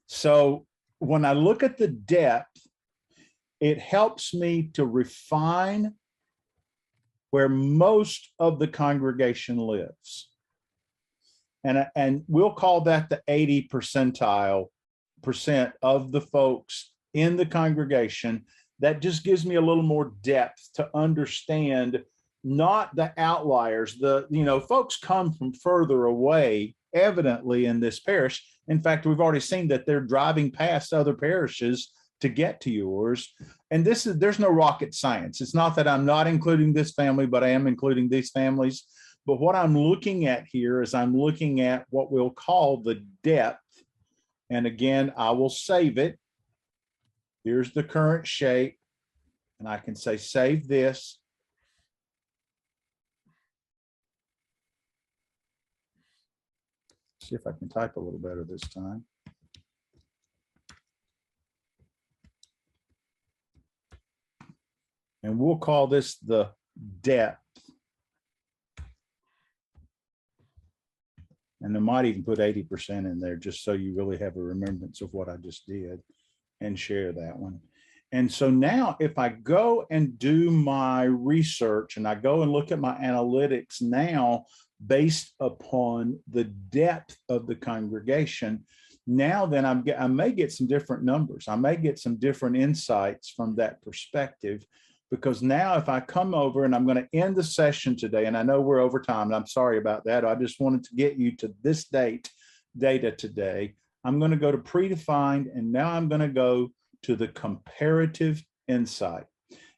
So when I look at the depth, it helps me to refine where most of the congregation lives. And we'll call that the 80 percent of the folks in the congregation. That just gives me a little more depth to understand not the outliers. Folks come from further away, evidently, in this parish. In fact, we've already seen that they're driving past other parishes to get to yours. And there's no rocket science. It's not that I'm not including this family, but I am including these families. But what I'm looking at here is I'm looking at what we'll call the depth. And again, I will save it. Here's the current shape. And I can say, save this. See if I can type a little better this time. And we'll call this the depth. And I might even put 80% in there just so you really have a remembrance of what I just did and share that one. And so now if I go and do my research and I go and look at my analytics now based upon the depth of the congregation, now then I may get some different numbers. I may get some different insights from that perspective, because now if I come over and I'm going to end the session today, and I know we're over time, and I'm sorry about that. I just wanted to get you to this data today. I'm going to go to predefined, and now I'm going to go to the comparative insight.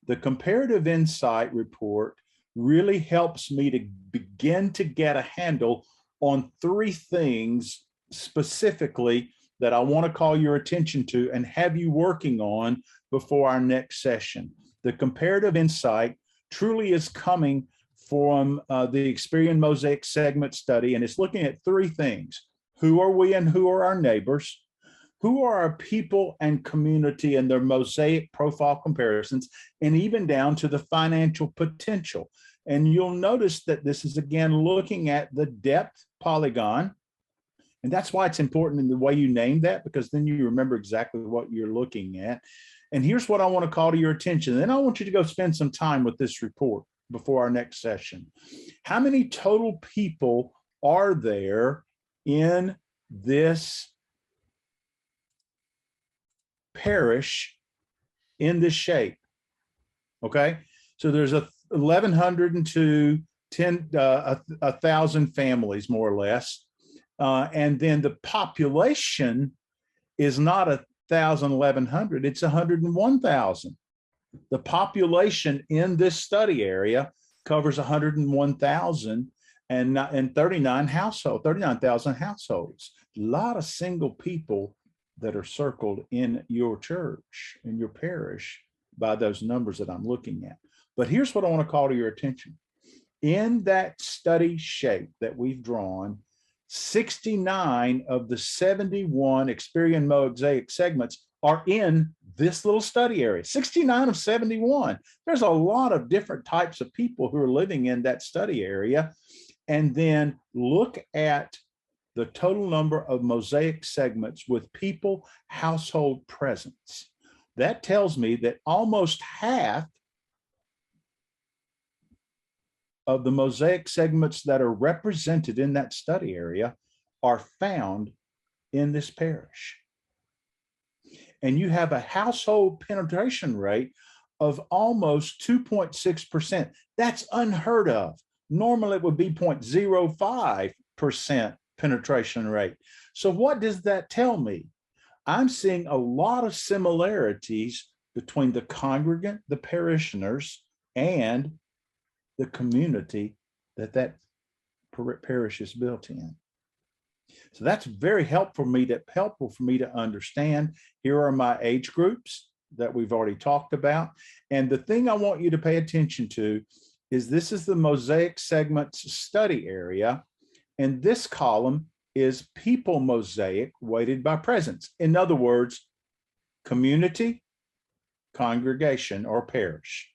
The comparative insight report really helps me to begin to get a handle on three things specifically that I want to call your attention to and have you working on before our next session. The comparative insight truly is coming from the Experian Mosaic segment study, and it's looking at three things. Who are we and who are our neighbors? Who are our people and community and their Mosaic profile comparisons, and even down to the financial potential. And you'll notice that this is again looking at the depth polygon. And that's why it's important in the way you name that, because then you remember exactly what you're looking at. And here's what I want to call to your attention. Then I want you to go spend some time with this report before our next session. How many total people are there in this parish in this shape? Okay, so there's 1,102, 1,000 families more or less, and then the population is not 1,000, 1,100, it's 101,000. The population in this study area covers 101,000 and 39,000 households. A lot of single people that are circled in your church, in your parish, by those numbers that I'm looking at. But here's what I want to call to your attention. In that study shape that we've drawn, 69 of the 71 Experian Mosaic segments are in this little study area. 69 of 71. There's a lot of different types of people who are living in that study area. And then look at the total number of Mosaic segments with people household presence. That tells me that almost half of the Mosaic segments that are represented in that study area are found in this parish. And you have a household penetration rate of almost 2.6%. That's unheard of. Normally it would be 0.05% penetration rate. So what does that tell me? I'm seeing a lot of similarities between the congregant, the parishioners, and the community that parish is built in. So that's very helpful for me to understand. Here are my age groups that we've already talked about. And the thing I want you to pay attention to is this is the Mosaic segments study area. And this column is people mosaic weighted by presence. In other words, community, congregation, or parish.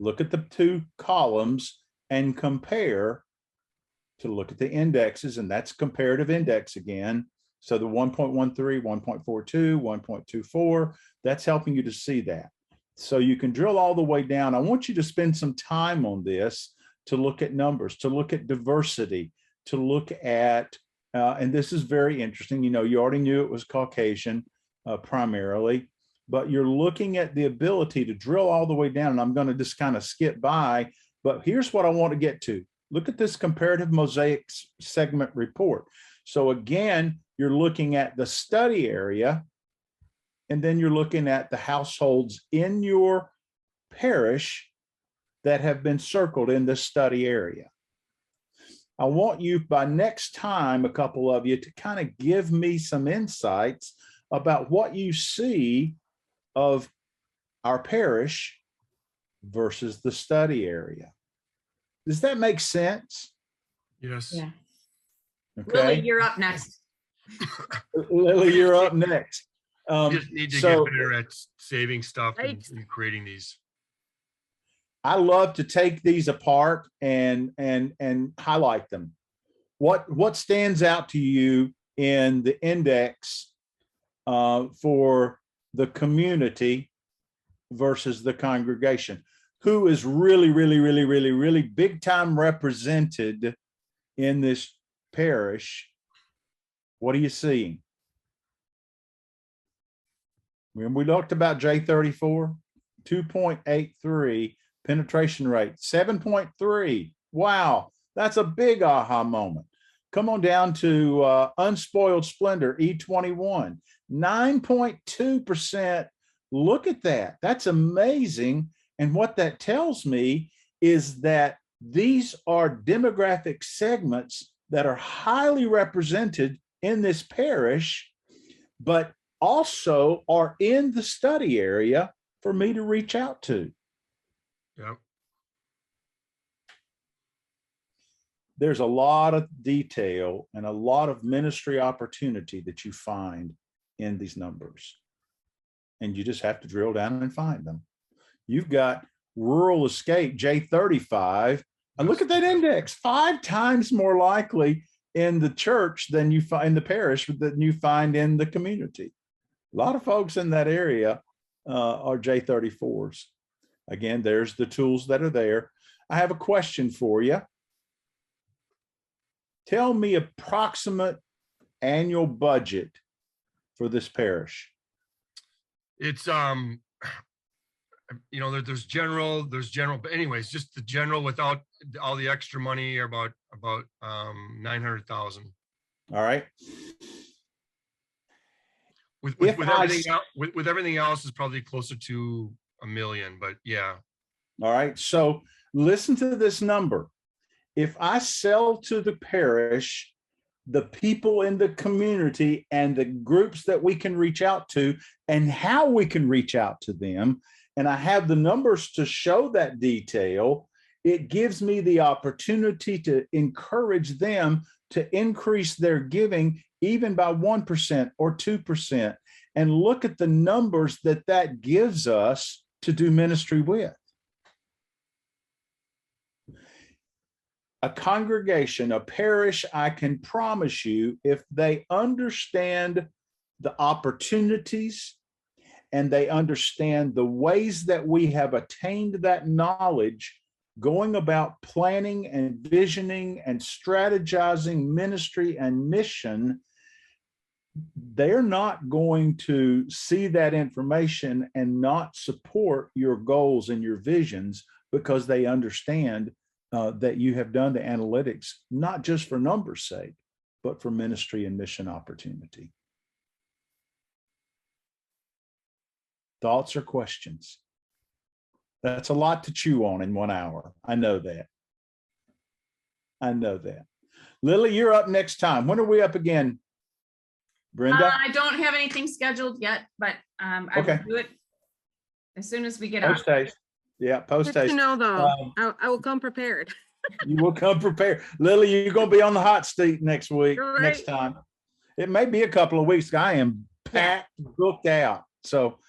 Look at the two columns and compare to look at the indexes, and that's comparative index again. So the 1.13, 1.42, 1.24, that's helping you to see that. So you can drill all the way down. I want you to spend some time on this to look at numbers, to look at diversity, to look at and this is very interesting. You know, you already knew it was Caucasian primarily, but you're looking at the ability to drill all the way down. And I'm going to just kind of skip by, but here's what I want to get to. Look at this comparative mosaics segment report. So again, you're looking at the study area, and then you're looking at the households in your parish that have been circled in this study area. I want you by next time, a couple of you, to kind of give me some insights about what you see of our parish versus the study area. Does that make sense? Yes. Yeah. Okay. Lily, you're up next. Lily, you're up next. We just need to so get better at saving stuff and, Right. and creating these. I love to take these apart and highlight them. What stands out to you in the index for the community versus the congregation? Who is really, really, really, really, really big time represented in this parish? What are you seeing? When we talked about J34, 2.83 penetration rate, 7.3. Wow, that's a big aha moment. Come on down to Unspoiled Splendor, E21, 9.2%. Look at that. That's amazing. And what that tells me is that these are demographic segments that are highly represented in this parish, but also are in the study area for me to reach out to. Yep. There's a lot of detail and a lot of ministry opportunity that you find in these numbers. And you just have to drill down and find them. You've got rural escape, J35. And look at that index, 5 times more likely in the church than you find in the parish than you find in the community. A lot of folks in that area are J34s. Again, there's the tools that are there. I have a question for you. Tell me approximate annual budget for this parish. It's you know, there's general, but anyways, just the general without all the extra money are about 900,000. All right. With everything else is probably closer to $1 million, but yeah. All right. So listen to this number. If I sell to the parish, the people in the community and the groups that we can reach out to and how we can reach out to them, and I have the numbers to show that detail, it gives me the opportunity to encourage them to increase their giving even by 1% or 2%, and look at the numbers that that gives us to do ministry with. A congregation, a parish, I can promise you, if they understand the opportunities and they understand the ways that we have attained that knowledge, going about planning and visioning and strategizing ministry and mission, they're not going to see that information and not support your goals and your visions, because they understand that you have done the analytics, not just for numbers' sake, but for ministry and mission opportunity. Thoughts or questions? That's a lot to chew on in 1 hour. I know that. I know that. Lily, you're up next time. When are we up again, Brenda? I don't have anything scheduled yet, but I Okay. will do it as soon as we get off. Post haste. Yeah, post Good haste. to know, though. I will come prepared. You will come prepared. Lily, you're going to be on the hot seat next week, Right. next time. It may be a couple of weeks. I am packed, booked out. So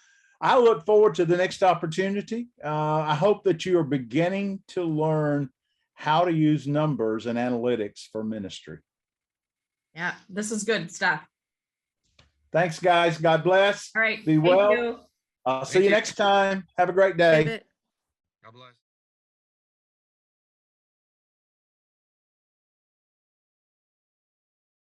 I look forward to the next opportunity. I hope that you are beginning to learn how to use numbers and analytics for ministry. Yeah, this is good stuff. Thanks, guys. God bless. All right. Be thank well. you. I'll see Thank you you. next time. Have a great day. Get it. God bless.